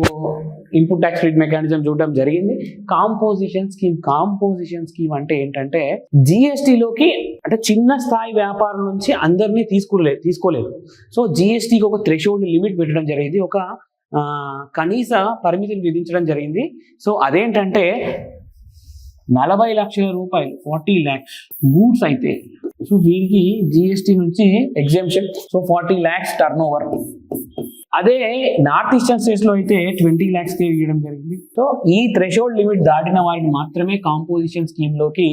input tax rate mechanism చూడడం జరిగింది. కాంపోజిషన్ స్కీమ్ అంటే ఏంటంటే జిఎస్టీలోకి అంటే చిన్న స్థాయి వ్యాపారం నుంచి అందరినీ తీసుకోలేదు. సో జిఎస్టీకి ఒక థ్రెషోల్డ్ లిమిట్ పెట్టడం జరిగింది, ఒక కనీస పరిమితిని విధించడం జరిగింది. సో అదేంటంటే 40 లక్షల రూపాయలు, 40 lakhs గూడ్స్ అయితే సో వీరికి జిఎస్టి నుంచి exemption. So 40 lakhs turn over. అదే నార్త్ ఈస్టర్న్ స్టేట్స్ లో అయితే 20 lakhs ఇవ్వడం జరిగింది. సో ఈ థ్రెషోల్డ్ లిమిట్ దాటిన వారిని మాత్రమే కాంపోజిషన్ స్కీమ్ లోకి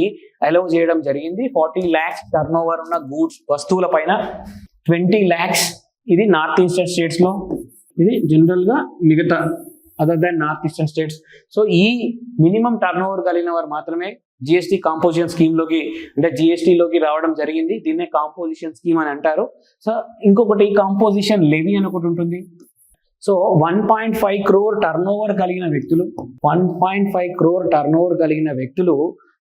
అలౌ చేయడం జరిగింది. 40 lakhs టర్న్ ఓవర్ ఉన్న గూడ్స్ వస్తువుల పైన 20 lakhs. ఇది నార్త్ ఈస్టర్న్ స్టేట్స్ లో, ఇది జనరల్ గా మిగతా other than north eastern states. So ఈ మినిమం టర్న్ ఓవర్ కలిగిన వారు మాత్రమే జిఎస్టీ కాంపోజిషన్ స్కీమ్ లోకి అంటే జిఎస్టీలోకి రావడం జరిగింది. దీన్నే కాంపోజిషన్ స్కీమ్ అని అంటారు. సో ఇంకొకటి కాంపోజిషన్ లెవీ అని ఒకటి ఉంటుంది. సో 1.5 crore టర్న్ ఓవర్ కలిగిన వ్యక్తులు 1.5 crore టర్న్ ఓవర్ కలిగిన వ్యక్తులు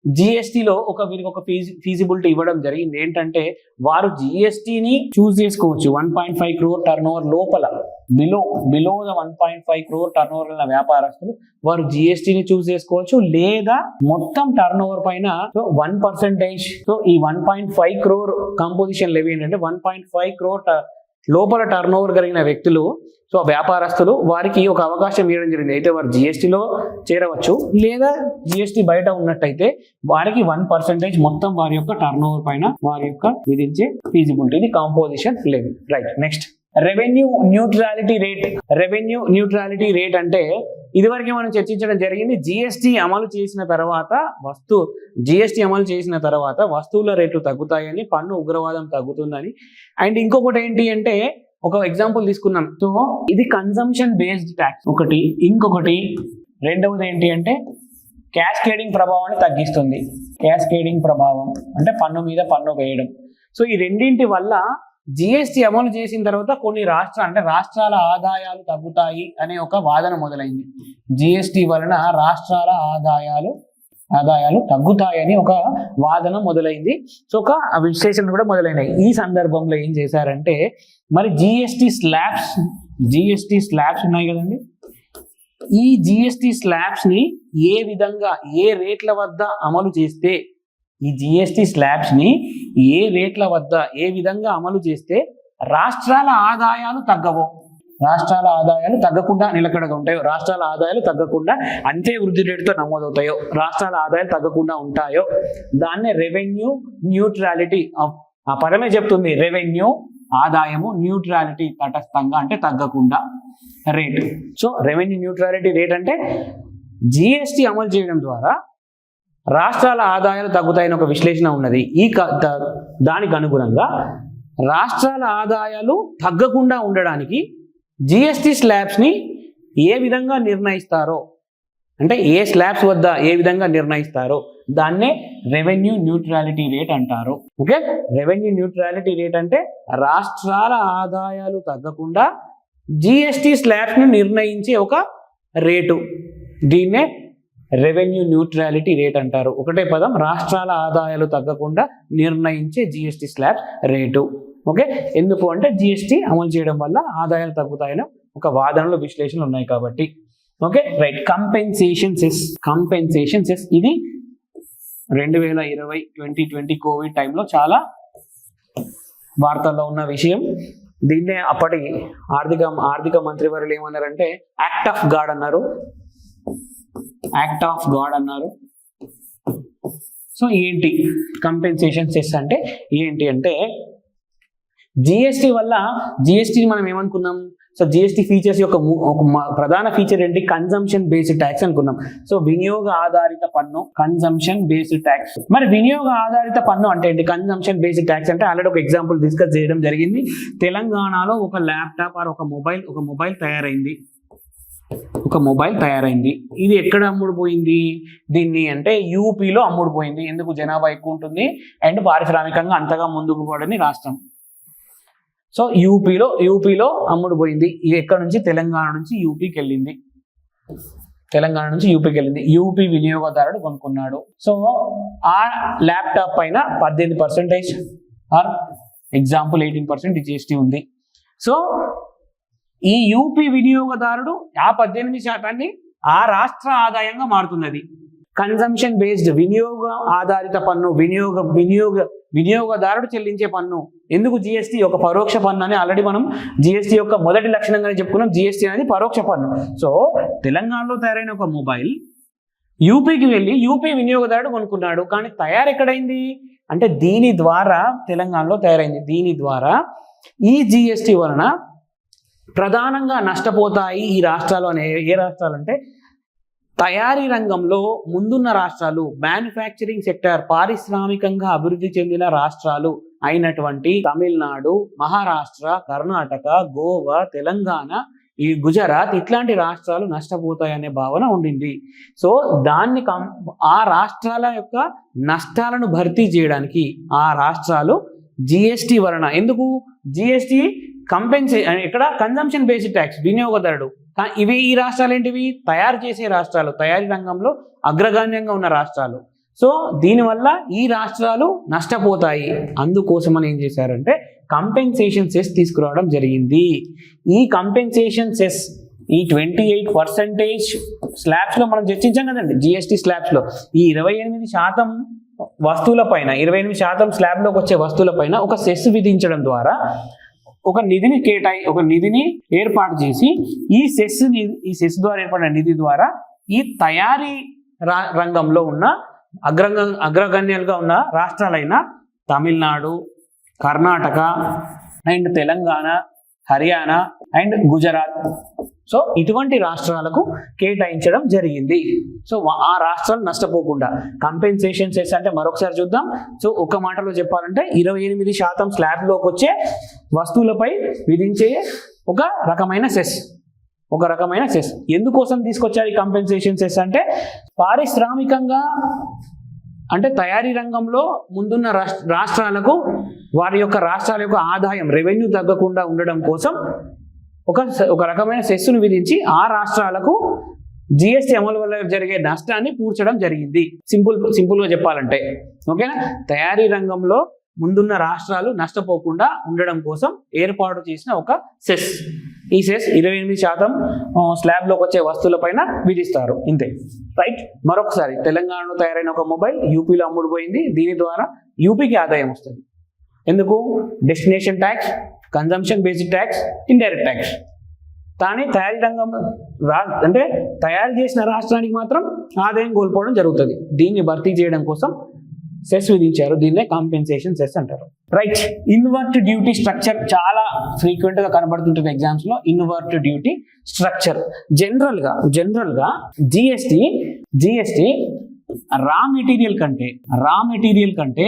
జిఎస్టీలో వీరికి ఒక ఫీజిబిలిటీ ఇవ్వడం జరిగింది. ఏంటంటే వారు జిఎస్టీని చూస్ చేసుకోవచ్చు. 1.5 crore టర్న్ ఓవర్ లోపల below the 1.5 crore turn over ఉన్న వ్యాపారస్తులు వారు జిఎస్టీని చూస్ చేసుకోవచ్చు, లేదా మొత్తం టర్న్ ఓవర్ పైన 1%. సో ఈ 1.5 crore కాంపోజిషన్ లెవీ ఏంటంటే 1.5 crore లోపల టర్న్ ఓవర్ కలిగిన వ్యక్తులు, సో వ్యాపారస్తులు వారికి ఒక అవకాశం ఇవ్వడం జరిగింది. అయితే వారు జిఎస్టీలో చేరవచ్చు, లేదా జిఎస్టీ బయట ఉన్నట్టయితే వారికి 1% మొత్తం వారి యొక్క టర్న్ ఓవర్ పైన వారి యొక్క విధించే ఫీజిబిలిటీ. ఇది composition levy. Right. Next revenue neutrality rate. Revenue neutrality rate అంటే ఇదివరకే మనం చర్చించడం జరిగింది. జిఎస్టీ అమలు చేసిన తర్వాత వస్తువుల రేట్లు తగ్గుతాయని, పన్ను ఉగ్రవాదం తగ్గుతుందని. అండ్ ఇంకొకటి ఏంటి అంటే ఒక ఎగ్జాంపుల్ తీసుకున్నాం. సో ఇది కన్సంప్షన్ బేస్డ్ ట్యాక్స్ ఒకటి. ఇంకొకటి రెండవది ఏంటి అంటే క్యాస్కేడింగ్ ప్రభావాన్ని తగ్గిస్తుంది. క్యాస్కేడింగ్ ప్రభావం అంటే పన్ను మీద పన్ను వేయడం. సో ఈ రెండింటి వల్ల జిఎస్టీ అమలు చేసిన తర్వాత కొన్ని రాష్ట్రాల ఆదాయాలు తగ్గుతాయి అనే ఒక వాదన మొదలైంది. జిఎస్టీ వలన రాష్ట్రాల ఆదాయాలు తగ్గుతాయని ఒక వాదన మొదలైంది. సో ఒక విశ్లేషణ కూడా మొదలైనాయి. ఈ సందర్భంలో ఏం చేశారంటే మరి జిఎస్టీ స్లాబ్స్ ఉన్నాయి కదండి, ఈ జిఎస్టీ స్లాబ్స్ ని ఏ విధంగా ఏ రేట్ల వద్ద అమలు చేస్తే ఏ విధంగా అమలు చేస్తే రాష్ట్రాల ఆదాయాలు తగ్గవో, రాష్ట్రాల ఆదాయాలు తగ్గకుండా నిలకడగా ఉంటాయో, రాష్ట్రాల ఆదాయాలు తగ్గకుండా అంతే వృద్ధి రేటుతో నమోదవుతాయో, రాష్ట్రాల ఆదాయాలు తగ్గకుండా ఉంటాయో దాన్నే రెవెన్యూ న్యూట్రాలిటీ. ఆ పదమే చెప్తుంది. రెవెన్యూ ఆదాయము, న్యూట్రాలిటీ తటస్థంగా అంటే తగ్గకుండా rate. So revenue neutrality rate అంటే జిఎస్టీ అమలు చేయడం ద్వారా రాష్ట్రాల ఆదాయాలు తగ్గుతాయని ఒక విశ్లేషణ ఉన్నది. దానికి అనుగుణంగా రాష్ట్రాల ఆదాయాలు తగ్గకుండా ఉండడానికి జిఎస్టీ స్లాబ్స్ ని ఏ విధంగా నిర్ణయిస్తారో, అంటే ఏ స్లాబ్స్ వద్ద ఏ విధంగా నిర్ణయిస్తారో దాన్నే రెవెన్యూ న్యూట్రాలిటీ రేట్ అంటారు. ఓకే, రెవెన్యూ న్యూట్రాలిటీ రేట్ అంటే రాష్ట్రాల ఆదాయాలు తగ్గకుండా జిఎస్టీ స్లాబ్స్ ను నిర్ణయించే ఒక రేటు. దీన్నే రెవెన్యూ న్యూట్రాలిటీ రేట్ అంటారు. ఒకటే పదం, రాష్ట్రాల ఆదాయాలు తగ్గకుండా నిర్ణయించే జిఎస్టీ స్లాబ్స్ రేటు. ఓకే, ఎందుకు అంటే జిఎస్టీ అమలు చేయడం వల్ల ఆదాయాలు తగ్గుతాయని ఒక వాదనలు విశ్లేషణలు ఉన్నాయి కాబట్టి. Okay, right. కంపెన్సేషన్ సెస్ ఇది 2020 కోవిడ్ టైంలో చాలా వార్తల్లో ఉన్న విషయం. దీన్నే అప్పటి ఆర్థిక మంత్రివర్యులు ఏమన్నారంటే యాక్ట్ ఆఫ్ గాడ్ అన్నారు. సో ఏంటి కంపెన్సేషన్ సెస్ అంటే ఏంటి అంటే జిఎస్టీ వల్ల జిఎస్టీ మనం ఏమనుకున్నాం? సో జిఎస్టీ ఫీచర్స్ యొక్క ప్రధాన ఫీచర్ ఏంటి? కన్జంప్షన్ బేస్డ్ ట్యాక్స్ అనుకున్నాం. సో వినియోగ ఆధారిత పన్ను, కన్జంప్షన్ బేస్డ్ ట్యాక్స్. మరి వినియోగ ఆధారిత పన్ను అంటే ఏంటి? కన్జంప్షన్ బేస్డ్ ట్యాక్స్ అంటే ఆల్రెడీ ఒక ఎగ్జాంపుల్ డిస్కస్ చేయడం జరిగింది. తెలంగాణలో ఒక ల్యాప్టాప్ ఆర్ ఒక మొబైల్ తయారైంది. ఇది ఎక్కడ అమ్ముడుపోయింది? దీన్ని అంటే యూపీలో అమ్ముడుపోయింది. ఎందుకు? జనాభా ఎక్కువ ఉంటుంది అండ్ పారిశ్రామికంగా అంతగా ముందుకు పోవడని రాష్ట్రం. సో యూపీలో అమ్ముడుపోయింది. ఇది ఎక్కడ నుంచి? తెలంగాణ నుంచి యూపీకి వెళ్ళింది. యూపీ వినియోగదారుడు కొనుక్కున్నాడు. సో ఆ ల్యాప్టాప్ పైన 18% ఆర్ ఎగ్జాంపుల్ 18% జిఎస్టీ ఉంది. సో ఈ యూపీ వినియోగదారుడు ఆ 18% ఆ రాష్ట్ర ఆదాయంగా మారుతున్నది. కన్జంప్షన్ బేస్డ్ వినియోగ ఆధారిత పన్ను, వినియోగదారుడు చెల్లించే పన్ను. ఎందుకు? జిఎస్టీ ఒక పరోక్ష పన్ను అని ఆల్రెడీ మనం జిఎస్టీ యొక్క మొదటి లక్షణంగానే చెప్పుకున్నాం. జిఎస్టీ అనేది పరోక్ష పన్ను. సో తెలంగాణలో తయారైన ఒక మొబైల్ యూపీకి వెళ్ళి యూపీ వినియోగదారుడు కొనుక్కున్నాడు, కానీ తయారు ఎక్కడైంది అంటే దీని ద్వారా తెలంగాణలో తయారైంది. దీని ద్వారా ఈ జిఎస్టి వలన ప్రధానంగా నష్టపోతాయి ఈ రాష్ట్రాలు అనే ఏ రాష్ట్రాలు అంటే తయారీ రంగంలో ముందున్న రాష్ట్రాలు, మ్యానుఫ్యాక్చరింగ్ సెక్టర్ పారిశ్రామికంగా అభివృద్ధి చెందిన రాష్ట్రాలు అయినటువంటి తమిళనాడు, మహారాష్ట్ర, కర్ణాటక, గోవా, తెలంగాణ, ఈ గుజరాత్ ఇట్లాంటి రాష్ట్రాలు నష్టపోతాయనే భావన ఉండింది. సో దాన్ని ఆ రాష్ట్రాల యొక్క నష్టాలను భర్తీ చేయడానికి ఆ రాష్ట్రాలు జిఎస్టి వలన, ఎందుకు జిఎస్టి ఇక్కడ కన్జంప్షన్ బేస్డ్ ట్యాక్స్ వినియోగదారుడు, ఇవి ఈ రాష్ట్రాలు ఏంటివి తయారు చేసే రాష్ట్రాలు, తయారీ రంగంలో అగ్రగణ్యంగా ఉన్న రాష్ట్రాలు. సో దీనివల్ల ఈ రాష్ట్రాలు నష్టపోతాయి. అందుకోసమని ఏం చేశారంటే కంపెన్సేషన్ సెస్ తీసుకురావడం జరిగింది. ఈ కంపెన్సేషన్ సెస్ ఈ 28% స్లాబ్స్లో మనం చర్చించాం కదండి, జిఎస్టి స్లాబ్స్లో ఈ 28% వస్తువుల పైన 28% స్లాబ్లోకి వచ్చే వస్తువుల పైన ఒక సెస్ విధించడం ద్వారా ఒక నిధిని ఏర్పాటు చేసి ఈ సెస్ ద్వారా ఏర్పడిన నిధి ద్వారా ఈ తయారీ రంగంలో ఉన్న అగ్రగణ్యాలుగా ఉన్న రాష్ట్రాలైన Tamil Nadu, Karnataka and Telangana, Haryana and Gujarat, so ఇటువంటి రాష్ట్రాలకు కేటాయించడం జరిగింది. సో ఆ రాష్ట్రాలు నష్టపోకుండా కంపెన్సేషన్ సెస్ అంటే మరొకసారి చూద్దాం. సో ఒక మాటలో చెప్పాలంటే 28% స్లాబ్లోకి వచ్చే వస్తువులపై విధించే ఒక రకమైన సెస్. ఎందుకోసం తీసుకొచ్చారు ఈ కంపెన్సేషన్ సెస్ అంటే పారిశ్రామికంగా అంటే తయారీ రంగంలో ముందున్న రాష్ట్రాలకు వారి యొక్క రాష్ట్రాల యొక్క ఆదాయం రెవెన్యూ తగ్గకుండా ఉండడం కోసం ఒక రకమైన సెస్సును విధించి ఆ రాష్ట్రాలకు జిఎస్టి అమలు వల్ల జరిగే నష్టాన్ని పూడ్చడం జరిగింది. సింపుల్గా చెప్పాలంటే ఓకేనా. తయారీ రంగంలో ముందున్న రాష్ట్రాలు నష్టపోకుండా ఉండడం కోసం ఏర్పాటు చేసిన ఒక సెస్. ఈ సెస్ 28% స్లాబ్లోకి వచ్చే వస్తువులపైన విధిస్తారు, ఇంతే రైట్. మరొకసారి తెలంగాణలో తయారైన ఒక మొబైల్ యూపీలో అమ్ముడుపోయింది, దీని ద్వారా యూపీకి ఆదాయం వస్తుంది. ఎందుకు? Destination tax, consumption based tax, indirect tax. కానీ తయారీ రంగం అంటే తయారు చేసిన రాష్ట్రానికి మాత్రం ఆదాయం కోల్పోవడం జరుగుతుంది. దీన్ని భర్తీ చేయడం కోసం సెస్ విధించారు, దీన్నే కాంపెన్సేషన్ సెస్ అంటారు రైట్. ఇన్వర్ట్ డ్యూటీ స్ట్రక్చర్ చాలా ఫ్రీక్వెంట్ గా కనబడుతుంటుంది ఎగ్జామ్స్ లో. ఇన్వర్ట్ డ్యూటీ స్ట్రక్చర్ జనరల్ గా జిఎస్టి రా మెటీరియల్ కంటే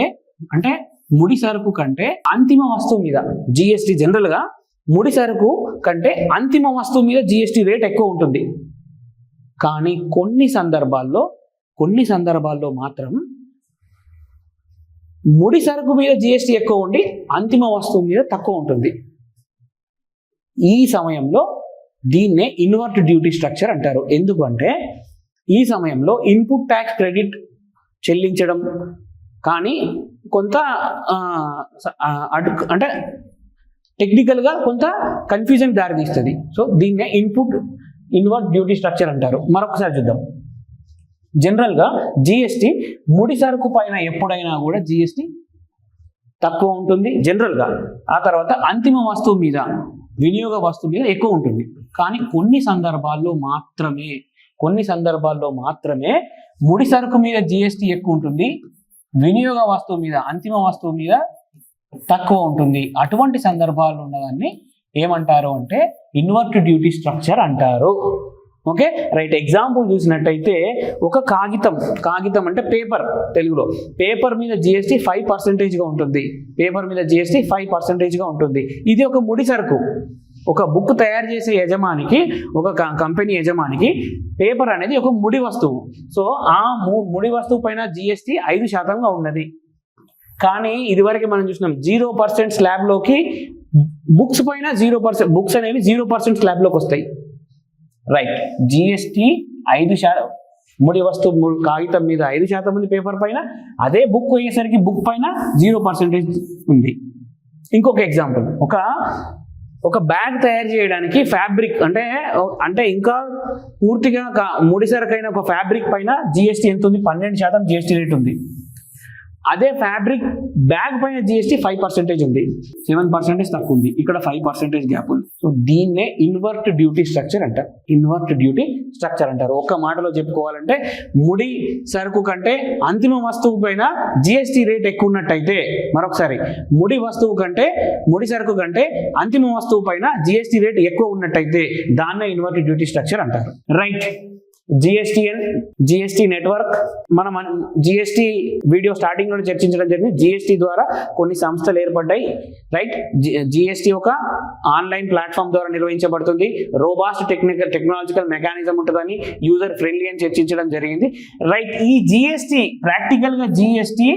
అంటే ముడి సరుకు కంటే అంతిమ వస్తువు మీద జిఎస్టి జనరల్ గా ముడి సరుకు కంటే అంతిమ వస్తువు మీద జిఎస్టి రేట్ ఎక్కువ ఉంటుంది. కానీ కొన్ని సందర్భాల్లో మాత్రం ముడి సరుకు మీద జిఎస్టి ఎక్కువ ఉండి అంతిమ వస్తువు మీద తక్కువ ఉంటుంది. ఈ సమయంలో దీన్నే ఇన్వర్ట్ డ్యూటీ స్ట్రక్చర్ అంటారు. ఎందుకంటే ఈ సమయంలో ఇన్పుట్ ట్యాక్స్ క్రెడిట్ చెల్లించడం కానీ కొంత అంటే టెక్నికల్గా కొంత కన్ఫ్యూజన్ దారితీస్తుంది. సో దీన్నే ఇన్వర్ట్ డ్యూటీ స్ట్రక్చర్ అంటారు. మరొకసారి చూద్దాం. జనరల్గా జిఎస్టి ముడి సరుకు పైన ఎప్పుడైనా కూడా జిఎస్టి తక్కువ ఉంటుంది జనరల్గా. ఆ తర్వాత అంతిమ వస్తువు మీద, వినియోగ వస్తువు మీద ఎక్కువ ఉంటుంది. కానీ కొన్ని సందర్భాల్లో మాత్రమే ముడి సరుకు మీద జిఎస్టి ఎక్కువ ఉంటుంది, వినియోగ వస్తువు మీద, అంతిమ వస్తువు మీద తక్కువ ఉంటుంది. అటువంటి సందర్భాలు ఉన్నదాన్ని ఏమంటారు అంటే ఇన్వర్ట్ డ్యూటీ స్ట్రక్చర్ అంటారు. Okay right. ఎగ్జాంపుల్ చూసినట్టయితే ఒక కాగితం అంటే పేపర్, తెలుగులో పేపర్ మీద జిఎస్టి 5%గా ఉంటుంది. ఇది ఒక ముడి సరుకు. ఒక బుక్ తయారు చేసే యజమానికి, ఒక కంపెనీ యజమానికి పేపర్ అనేది ఒక ముడి వస్తువు. సో ఆ ముడి వస్తువు పైన జిఎస్టి 5%గా ఉన్నది. కానీ ఇదివరకు మనం చూసినాం 0% స్లాబ్లోకి బుక్స్ పైన 0%, బుక్స్ అనేవి 0% స్లాబ్లోకి వస్తాయి రైట్. జిఎస్టి 5% ముడి వస్తువు కాగితం మీద 5% ఉంది పేపర్ పైన. అదే బుక్ అయ్యేసరికి బుక్ పైన 0% ఉంది. ఇంకొక ఎగ్జాంపుల్, ఒక బ్యాగ్ తయారు చేయడానికి ఫ్యాబ్రిక్ అంటే ఇంకా పూర్తిగా ముడి సరుకైన ఒక ఫ్యాబ్రిక్ పైన జిఎస్టి ఎంత ఉంది? 12% జిఎస్టి రేట్ ఉంది. అదే ఫ్యాబ్రిక్ బ్యాగ్ పైన జిఎస్టీ 5% ఉంది, 7% తక్కువ ఉంది, ఇక్కడ 5% గ్యాప్ ఉంది. సో దీన్నే ఇన్వర్ట్ డ్యూటీ స్ట్రక్చర్ అంటారు. ఇన్వర్ట్ డ్యూటీ స్ట్రక్చర్ అంటారు. ఒక్క మాటలో చెప్పుకోవాలంటే ముడి సరుకు కంటే అంతిమ వస్తువు పైన జిఎస్టీ రేట్ ఎక్కువ ఉన్నట్టయితే, మరొకసారి ముడి సరుకు కంటే అంతిమ వస్తువు పైన జిఎస్టీ రేట్ ఎక్కువ ఉన్నట్టయితే దాన్నే ఇన్వర్ట్ డ్యూటీ స్ట్రక్చర్ అంటారు. రైట్. జిఎస్టీ నెట్వర్క్, మనం జిఎస్టీ వీడియో స్టార్టింగ్ లో చర్చించడం జరిగింది. జిఎస్టీ ద్వారా కొన్ని సంస్థలు ఏర్పడ్డాయి. రైట్. జిఎస్టీ ఒక ఆన్లైన్ ప్లాట్ఫామ్ ద్వారా నిర్వహించబడుతుంది. రోబాస్ట్ టెక్నాలజికల్ మెకానిజం ఉంటుందని, యూజర్ ఫ్రెండ్లీ అని చర్చించడం జరిగింది. రైట్. ఈ జిఎస్టీ ప్రాక్టికల్ గా జిఎస్టీ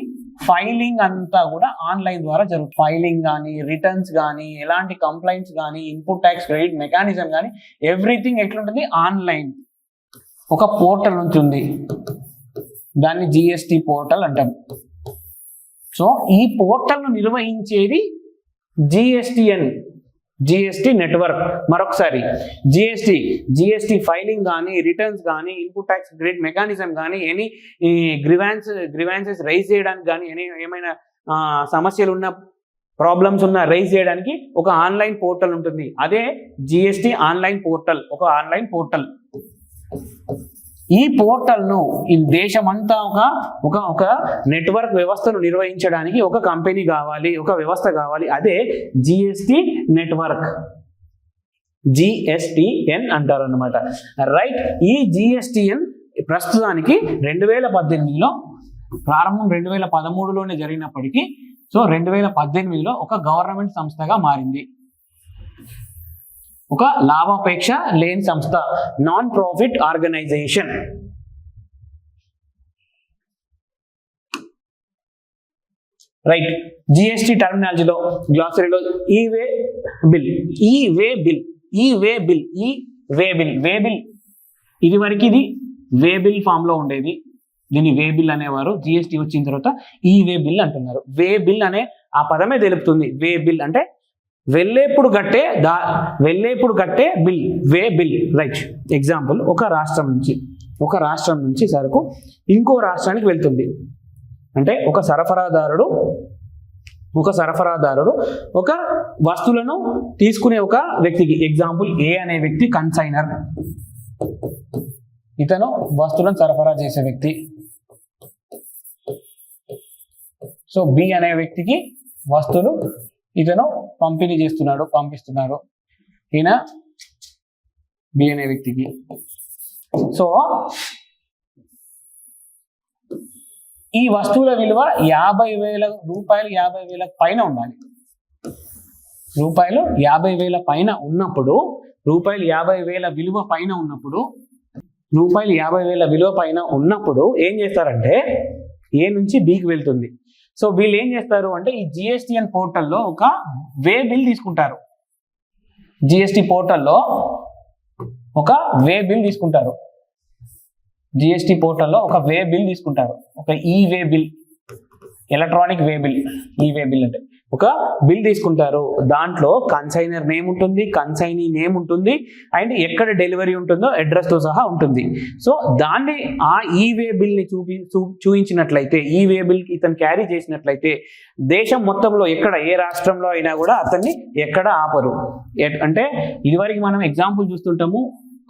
ఫైలింగ్ అంతా కూడా ఆన్లైన్ ద్వారా జరుగుతుంది. ఫైలింగ్ కానీ, రిటర్న్స్ కానీ, ఎలాంటి కంప్లైంట్స్ కానీ, ఇన్పుట్ ట్యాక్స్ క్రెడిట్ మెకానిజం కానీ ఎవ్రీథింగ్ ఎట్లుంటుంది? ఆన్లైన్. ఒక పోర్టల్ నుంచి ఉంది, దాన్ని జిఎస్టీ పోర్టల్ అంటాం. సో ఈ పోర్టల్ను నిర్వహించేది జిఎస్టీ నెట్వర్క్. మరొకసారి జిఎస్టీ ఫైలింగ్ కానీ, రిటర్న్స్ కానీ, ఇన్పుట్ ట్యాక్స్ క్రెడిట్ మెకానిజం కానీ, ఎనీ గ్రివాన్సెస్ రైజ్ చేయడానికి కానీ, ఏమైనా సమస్యలు ఉన్న, ప్రాబ్లమ్స్ ఉన్న రైజ్ చేయడానికి ఒక ఆన్లైన్ పోర్టల్ ఉంటుంది. అదే జిఎస్టీ ఆన్లైన్ పోర్టల్, ఒక ఆన్లైన్ పోర్టల్. ఈ పోర్టల్ను ఈ దేశమంతా ఒక నెట్వర్క్ వ్యవస్థను నిర్వహించడానికి ఒక కంపెనీ కావాలి, ఒక వ్యవస్థ కావాలి. అదే జిఎస్టీ నెట్వర్క్, జిఎస్టిఎన్ అంటారు అన్నమాట. రైట్. ఈ జిఎస్టిఎన్ ప్రస్తుతానికి 2018లో ప్రారంభం 2013లోనే జరిగినప్పటికీ, సో 2018లో ఒక గవర్నమెంట్ సంస్థగా మారింది. ఒక లాభాపేక్ష లేని సంస్థ, non profit organization. Right. GST టర్మినాలజీలో, గ్లాసరీలో ఈ వే బిల్ ఇది వరకు ఇది వే బిల్ ఫామ్ లో ఉండేది. దీన్ని వే బిల్ అనేవారు. జిఎస్టీ వచ్చిన తర్వాత ఈ వే బిల్ అంటున్నారు. వే బిల్ అనే ఆ పదమే తెలుపుతుంది. వే బిల్ అంటే వెళ్ళేప్పుడు కట్టే bill, way bill. Right. Example, ఒక రాష్ట్రం నుంచి సరుకు ఇంకో రాష్ట్రానికి వెళ్తుంది. అంటే ఒక సరఫరాదారుడు ఒక వస్తువులను తీసుకునే ఒక వ్యక్తికి, ఎగ్జాంపుల్ ఏ అనే వ్యక్తి కన్సైనర్, ఇతను వస్తువులను సరఫరా చేసే వ్యక్తి. సో బి అనే వ్యక్తికి వస్తువులు ఇతను పంపిస్తున్నాడు. ఈయన బి అనే వ్యక్తికి. సో ఈ వస్తువుల విలువ 50,000 రూపాయలు, 50,000 పైన ఉండాలి. రూపాయలు 50,000 పైన ఉన్నప్పుడు, రూపాయలు 50,000 విలువ పైన ఉన్నప్పుడు ఏం చేస్తారంటే ఏ నుంచి బికి వెళ్తుంది. సో వీళ్ళు ఏం చేస్తారు అంటే ఈ జిఎస్టిఎన్ పోర్టల్లో ఒక వే బిల్ తీసుకుంటారు. జిఎస్టీ పోర్టల్లో ఒక వే బిల్ తీసుకుంటారు. ఒక ఈ way bill, electronic way bill. ఈ వే బిల్ అంటే ఒక బిల్ తీసుకుంటారు. దాంట్లో కన్సైనర్ నేమ్ ఉంటుంది, కన్సైనీ నేమ్ ఉంటుంది, అండ్ ఎక్కడ డెలివరీ ఉంటుందో అడ్రస్ తో సహా ఉంటుంది. సో దాన్ని ఆ ఈ వే బిల్ ని చూపించినట్లయితే, ఈ వే బిల్ ఇతను క్యారీ చేసినట్లయితే దేశం మొత్తంలో ఎక్కడ ఏ రాష్ట్రంలో అయినా కూడా అతన్ని ఎక్కడ ఆపరు. అంటే ఇదివరకు మనం ఎగ్జాంపుల్ చూస్తుంటాము,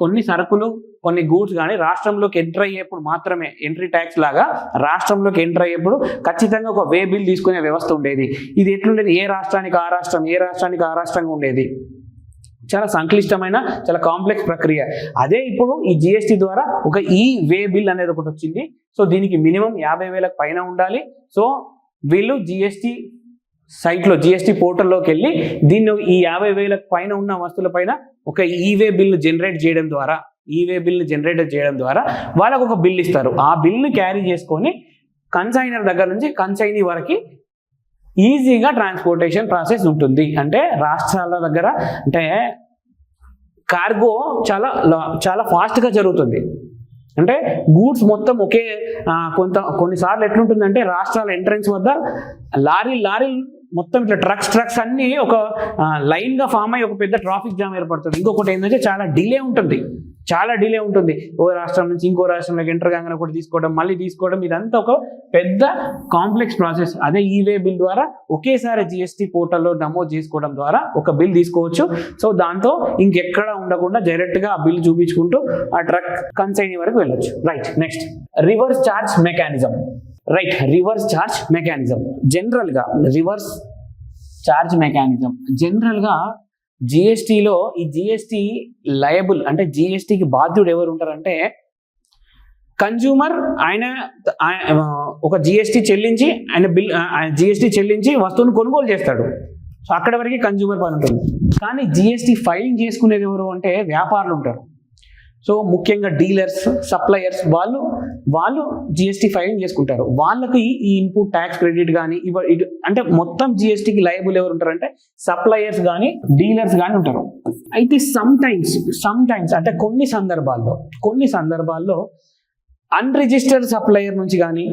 కొన్ని సరుకులు, కొన్ని గూడ్స్ కానీ రాష్ట్రంలోకి ఎంటర్ అయ్యేప్పుడు మాత్రమే, ఎంట్రీ ట్యాక్స్ లాగా రాష్ట్రంలోకి ఎంటర్ అయ్యేప్పుడు ఖచ్చితంగా ఒక వే బిల్ తీసుకునే వ్యవస్థ ఉండేది. ఇది ఎట్లుండేది? ఏ రాష్ట్రానికి ఆ రాష్ట్రంగా ఉండేది. చాలా సంక్లిష్టమైన, చాలా కాంప్లెక్స్ ప్రక్రియ. అదే ఇప్పుడు ఈ జిఎస్టీ ద్వారా ఒక ఈ వే బిల్ అనేది ఒకటి వచ్చింది. సో దీనికి మినిమం 50,000 పైన ఉండాలి. సో వీళ్ళు జిఎస్టీ సైట్లో, జిఎస్టీ పోర్టల్లోకి వెళ్ళి దీన్ని ఈ 50,000 పైన ఉన్న వస్తువుల పైన ఒక ఈవే బిల్లు జనరేట్ చేయడం ద్వారా వాళ్ళకు ఒక బిల్ ఇస్తారు. ఆ బిల్లు క్యారీ చేసుకొని కన్సైనర్ దగ్గర నుంచి కన్సైనీ వరకు ఈజీగా ట్రాన్స్పోర్టేషన్ ప్రాసెస్ ఉంటుంది. అంటే రాష్ట్రాల దగ్గర అంటే కార్గో చాలా ఫాస్ట్గా జరుగుతుంది. అంటే గూడ్స్ మొత్తం ఒకే కొన్నిసార్లు ఎట్లుంటుందంటే రాష్ట్రాల ఎంట్రన్స్ వద్ద లారీలు మొత్తం ఇట్లా ట్రక్స్ అన్ని ఒక లైన్ గా ఫామ్ అయ్యి ఒక పెద్ద ట్రాఫిక్ జామ్ ఏర్పడుతుంది. ఇంకొకటి ఏంటంటే చాలా డిలే ఉంటుంది. ఓ రాష్ట్రం నుంచి ఇంకో రాష్ట్రంలోకి ఎంటర్ కాగానే ఒకటి తీసుకోవడం ఇదంతా ఒక పెద్ద కాంప్లెక్స్ ప్రాసెస్. అదే ఈవే బిల్ ద్వారా ఒకేసారి జిఎస్టీ పోర్టల్లో నమోదు చేసుకోవడం ద్వారా ఒక బిల్ తీసుకోవచ్చు. సో దాంతో ఇంకెక్కడ ఉండకుండా డైరెక్ట్ గా ఆ బిల్ చూపించుకుంటూ ఆ ట్రక్ కన్సైనీ వరకు వెళ్ళొచ్చు. Right, next reverse charge mechanism. General గా జిఎస్టీలో ఈ జిఎస్టీ లయబుల్ అంటే జిఎస్టీకి బాధ్యుడు ఎవరు ఉంటారంటే కన్జ్యూమర్. ఆయన ఒక జిఎస్టీ చెల్లించి వస్తువును కొనుగోలు చేస్తాడు. సో అక్కడ వరకు కన్జ్యూమర్ పని ఉంటుంది. కానీ జిఎస్టీ ఫైలింగ్ చేసుకునేది ఎవరు అంటే వ్యాపారులు ఉంటారు. సో ముఖ్యంగా డీలర్స్, సప్లయర్స్ వాళ్ళు జిఎస్టీ ఫైలింగ్ చేసుకుంటారు. వాళ్ళకి ఈ ఇన్పుట్ ట్యాక్స్ క్రెడిట్ కానీ అంటే మొత్తం జిఎస్టీకి లయబుల్ ఎవరు ఉంటారంటే సప్లయర్స్ కానీ డీలర్స్ కానీ ఉంటారు. అయితే సమ్ టైమ్స్ అంటే కొన్ని సందర్భాల్లో అన్రిజిస్టర్డ్ సప్లయర్ నుంచి కానీ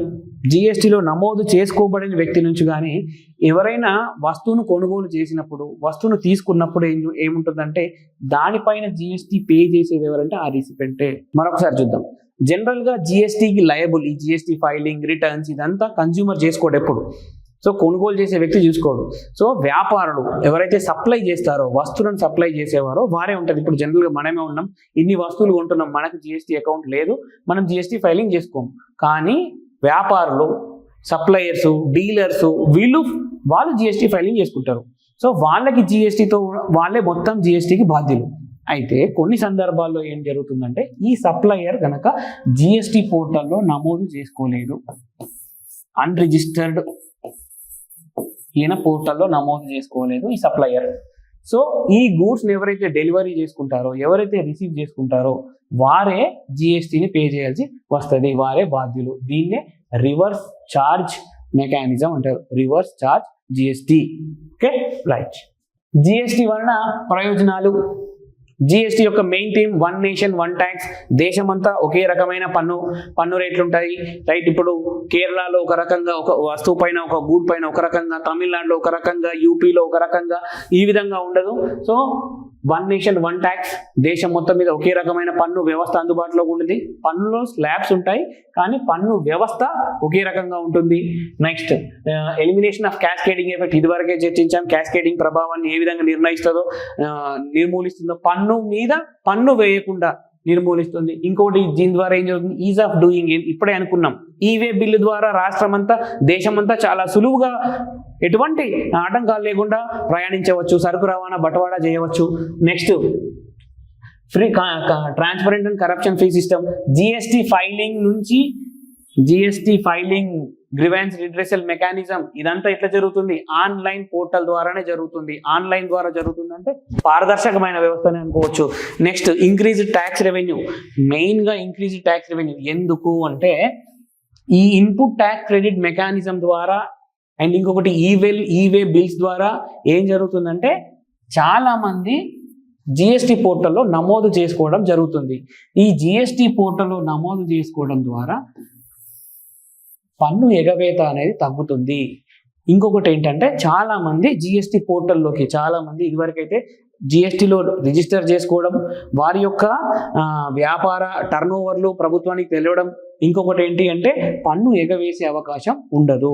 జిఎస్టీలో నమోదు చేసుకోబడిన వ్యక్తి నుంచి కానీ ఎవరైనా వస్తువును కొనుగోలు చేసినప్పుడు, వస్తువును తీసుకున్నప్పుడు ఏముంటుందంటే దానిపైన జిఎస్టీ పే చేసేది ఎవరంటే ఆ రిసిపెంటే. మరొకసారి చూద్దాం. జనరల్ గా జిఎస్టీకి లయబుల్ ఈ జిఎస్టీ ఫైలింగ్, రిటర్న్స్ ఇదంతా కన్జ్యూమర్ చేసుకోడు ఎప్పుడు. సో కొనుగోలు చేసే వ్యక్తి చూసుకోడు. సో వ్యాపారులు ఎవరైతే సప్లై చేస్తారో, వస్తువులను సప్లై చేసేవారో వారే ఉంటుంది. ఇప్పుడు జనరల్గా మనమే ఉన్నాం, ఇన్ని వస్తువులు కొంటున్నాం, మనకు జిఎస్టీ అకౌంట్ లేదు, మనం జిఎస్టీ ఫైలింగ్ చేసుకోం. కానీ వ్యాపారులు, సప్లయర్స్, డీలర్స్ వాళ్ళు జిఎస్టీ ఫైలింగ్ చేసుకుంటారు. సో వాళ్ళకి జిఎస్టీతో వాళ్ళే మొత్తం జిఎస్టీకి బాధ్యులు. అయితే కొన్ని సందర్భాల్లో ఏం జరుగుతుందంటే ఈ సప్లయర్ కనుక జిఎస్టీ పోర్టల్లో నమోదు చేసుకోలేదు, అన్రిజిస్టర్డ్ పోర్టల్లో నమోదు చేసుకోలేదు ఈ సప్లయర్. సో ఈ గూడ్స్ని ఎవరైతే డెలివరీ చేసుకుంటారో, ఎవరైతే రిసీవ్ చేసుకుంటారో వారే జిఎస్టీని పే చేయాల్సి వస్తుంది, వారే బాధ్యులు. దీన్నే రివర్స్ చార్జ్ మెకానిజం అంటారు, reverse charge GST. Okay, right. GST వలన ప్రయోజనాలు. జిఎస్టీ యొక్క main theme one nation one tax. దేశమంతా ఒకే రకమైన పన్ను రేట్లు ఉంటాయి. రైట్, ఇప్పుడు కేరళలో ఒక రకంగా ఒక వస్తువు పైన, ఒక గూడ్ పైన ఒక రకంగా, తమిళనాడులో ఒక రకంగా, యూపీలో ఒక రకంగా, ఈ విధంగా ఉండదు. So one nation one tax, దేశం మొత్తం మీద ఒకే రకమైన పన్ను వ్యవస్థ అందుబాటులో ఉంటుంది. పన్నులో స్లాబ్స్ ఉంటాయి కానీ పన్ను వ్యవస్థ ఒకే రకంగా ఉంటుంది. Next elimination of cascading effect. ఇదివరకే చర్చించాం, క్యాస్కేడింగ్ ప్రభావాన్ని ఏ విధంగా నిర్మూలిస్తుందో పన్ను మీద పన్ను వేయకుండా నిర్మూలిస్తుంది. ఇంకోటి దీని ద్వారా ఏం జరుగుతుంది, ఈజ్ ఆఫ్ డూయింగ్. ఇప్పుడే అనుకున్నాం, ఈవే బిల్లు ద్వారా రాష్ట్రమంతా, దేశమంతా చాలా సులువుగా ఎటువంటి ఆటంకాలు లేకుండా ప్రయాణించవచ్చు, సరుకు రవాణా బట్వాడా చేయవచ్చు. Next free transparent and corruption free system. GST filing grievance redressal mechanism ఇదంతా ఎట్లా జరుగుతుంది, ఆన్లైన్ పోర్టల్ ద్వారానే జరుగుతుంది. ఆన్లైన్ ద్వారా జరుగుతుంది అంటే పారదర్శకమైన వ్యవస్థనే అనుకోవచ్చు. Next increased tax revenue. మెయిన్గా ఇంక్రీజ్డ్ ట్యాక్స్ రెవెన్యూ ఎందుకు అంటే ఈ ఇన్పుట్ ట్యాక్స్ క్రెడిట్ మెకానిజం ద్వారా అండ్ ఇంకొకటి ఈవే బిల్స్ ద్వారా ఏం జరుగుతుందంటే చాలా మంది జిఎస్టీ పోర్టల్లో నమోదు చేసుకోవడం జరుగుతుంది. ఈ జిఎస్టీ పోర్టల్లో నమోదు చేసుకోవడం ద్వారా పన్ను ఎగవేత అనేది తగ్గుతుంది. ఇంకొకటి ఏంటంటే చాలా మంది జిఎస్టీ పోర్టల్లోకి ఇదివరకైతే జిఎస్టీలో రిజిస్టర్ చేసుకోవడం, వారి యొక్క వ్యాపార టర్న్ ఓవర్లు ప్రభుత్వానికి తెలియడం. ఇంకొకటి ఏంటి అంటే పన్ను ఎగవేసే అవకాశం ఉండదు.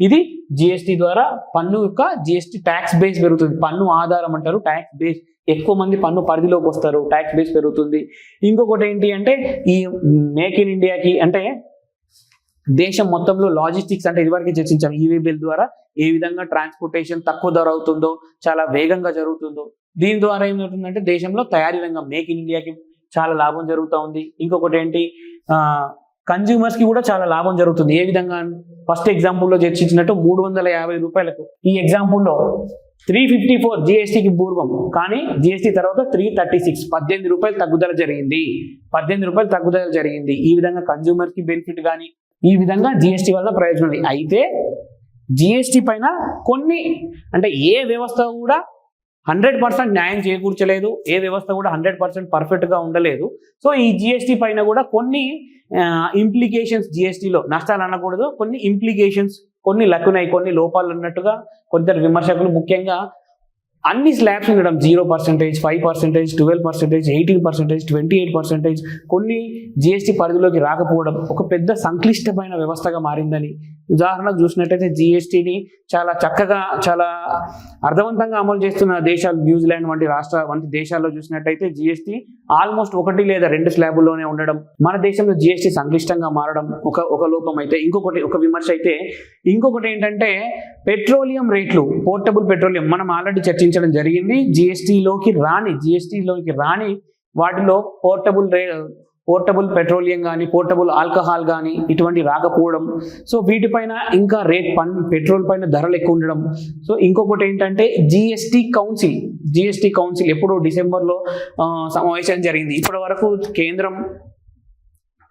ఇది జిఎస్టీ ద్వారా పన్ను యొక్క జిఎస్టీ ట్యాక్స్ బేస్ పెరుగుతుంది. పన్ను ఆధారం అంటారు, ట్యాక్స్ బేస్. ఎక్కువ మంది పన్ను పరిధిలోకి వస్తారు, ట్యాక్స్ బేస్ పెరుగుతుంది. ఇంకొకటి ఏంటి అంటే ఈ మేక్ ఇన్ ఇండియాకి అంటే దేశం మొత్తంలో లాజిస్టిక్స్ అంటే ఇదివరకు చర్చించాం, ఈవీ బిల్ ద్వారా ఏ విధంగా ట్రాన్స్పోర్టేషన్ తక్కువ ధర అవుతుందో, చాలా వేగంగా జరుగుతుందో. దీని ద్వారా ఏమవుతుందంటే దేశంలో తయారీ రంగం మేక్ ఇన్ ఇండియాకి చాలా లాభం జరుగుతూ ఉంది. ఇంకొకటి ఏంటి కన్జ్యూమర్స్ కి కూడా చాలా లాభం జరుగుతుంది. ఏ విధంగా ఫస్ట్ ఎగ్జాంపుల్లో చర్చించినట్టు 350 రూపాయలకు, ఈ ఎగ్జాంపుల్లో 354 జిఎస్టీకి పూర్వం, కానీ జిఎస్టీ తర్వాత 336 18 రూపాయలు తగ్గుదల జరిగింది. ఈ విధంగా కన్జ్యూమర్ కి బెనిఫిట్ కానీ ఈ విధంగా జిఎస్టీ వల్ల ప్రయోజనాలు. అయితే జిఎస్టీ పైన కొన్ని అంటే ఏ వ్యవస్థ కూడా 100% న్యాయం చేకూర్చలేదు, ఏ వ్యవస్థ కూడా 100% పర్ఫెక్ట్గా ఉండలేదు. సో ఈ జిఎస్టీ పైన కూడా కొన్ని ఇంప్లికేషన్స్, జిఎస్టీలో నష్టాలు అనకూడదు, కొన్ని ఇంప్లికేషన్స్ కొన్ని లక్కున్నాయి, కొన్ని లోపాలు ఉన్నట్టుగా కొందరు విమర్శకులు, ముఖ్యంగా అన్ని స్లాబ్స్ ఉండడం 0%, 5%, 12%, 18%, 28%, కొన్ని జిఎస్టీ పరిధిలోకి రాకపోవడం ఒక పెద్ద సంక్లిష్టమైన వ్యవస్థగా మారిందని, ఉదాహరణకు చూసినట్టయితే జిఎస్టీని చాలా చక్కగా చాలా అర్థవంతంగా అమలు చేస్తున్న దేశాలు న్యూజిలాండ్ వంటి దేశాల్లో చూసినట్టయితే జిఎస్టీ ఆల్మోస్ట్ 1 లేదా 2 స్లాబుల్లోనే ఉండడం, మన దేశంలో జిఎస్టీ సంక్లిష్టంగా మారడం ఒక లోపం అయితే. ఒక విమర్శ అయితే. ఇంకొకటి ఏంటంటే పెట్రోలియం రేట్లు, పోర్టబుల్ పెట్రోలియం మనం ఆల్రెడీ చర్చించడం జరిగింది. జిఎస్టీలోకి రాని వాటిలో పోర్టబుల్ పెట్రోలియం కానీ, పోర్టబుల్ ఆల్కహాల్ కానీ ఇటువంటి రాకపోవడం. సో వీటిపైన ఇంకా పెట్రోల్ పైన ధరలు ఎక్కువ ఉండడం. సో ఇంకొకటి ఏంటంటే జిఎస్టీ కౌన్సిల్ ఎప్పుడో డిసెంబర్లో సమావేశం జరిగింది. ఇప్పటి వరకు కేంద్రం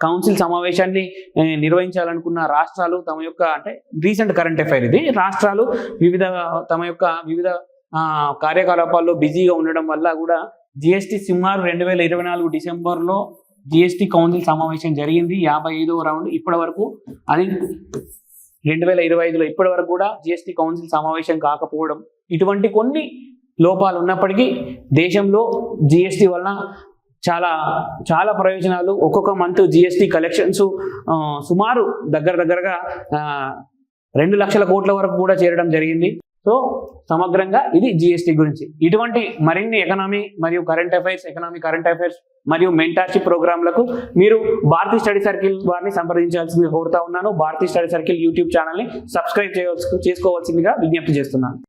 కౌన్సిల్ సమావేశాన్ని నిర్వహించాలనుకున్న రాష్ట్రాలు తమ యొక్క, అంటే రీసెంట్ కరెంట్ అఫైర్ ఇది, రాష్ట్రాలు తమ యొక్క వివిధ కార్యకలాపాల్లో బిజీగా ఉండడం వల్ల కూడా జిఎస్టీ సుమారు 2024 డిసెంబర్లో జిఎస్టీ కౌన్సిల్ సమావేశం జరిగింది, 55వ రౌండ్. ఇప్పటి వరకు అది 2025లో ఇప్పటి వరకు కూడా జిఎస్టీ కౌన్సిల్ సమావేశం కాకపోవడం, ఇటువంటి కొన్ని లోపాలు ఉన్నప్పటికీ దేశంలో జిఎస్టీ వలన చాలా ప్రయోజనాలు. ఒక్కొక్క మంత్ జిఎస్టీ కలెక్షన్స్ సుమారు దగ్గరగా 2 లక్షల కోట్ల వరకు కూడా చేరడం జరిగింది. సో సమగ్రంగా ఇది జిఎస్టీ గురించి. ఇటువంటి మరిన్ని ఎకనామీ మరియు కరెంట్ అఫైర్స్ మరియు మెంటార్షిప్ ప్రోగ్రాంలకు మీరు భారతీయ స్టడీ సర్కిల్ వారిని సంప్రదించాల్సిందిగా కోరుతా ఉన్నాను. భారతీయ స్టడీ సర్కిల్ యూట్యూబ్ ఛానల్ని సబ్స్క్రైబ్ చేసుకోవాల్సిందిగా విజ్ఞప్తి చేస్తున్నాను.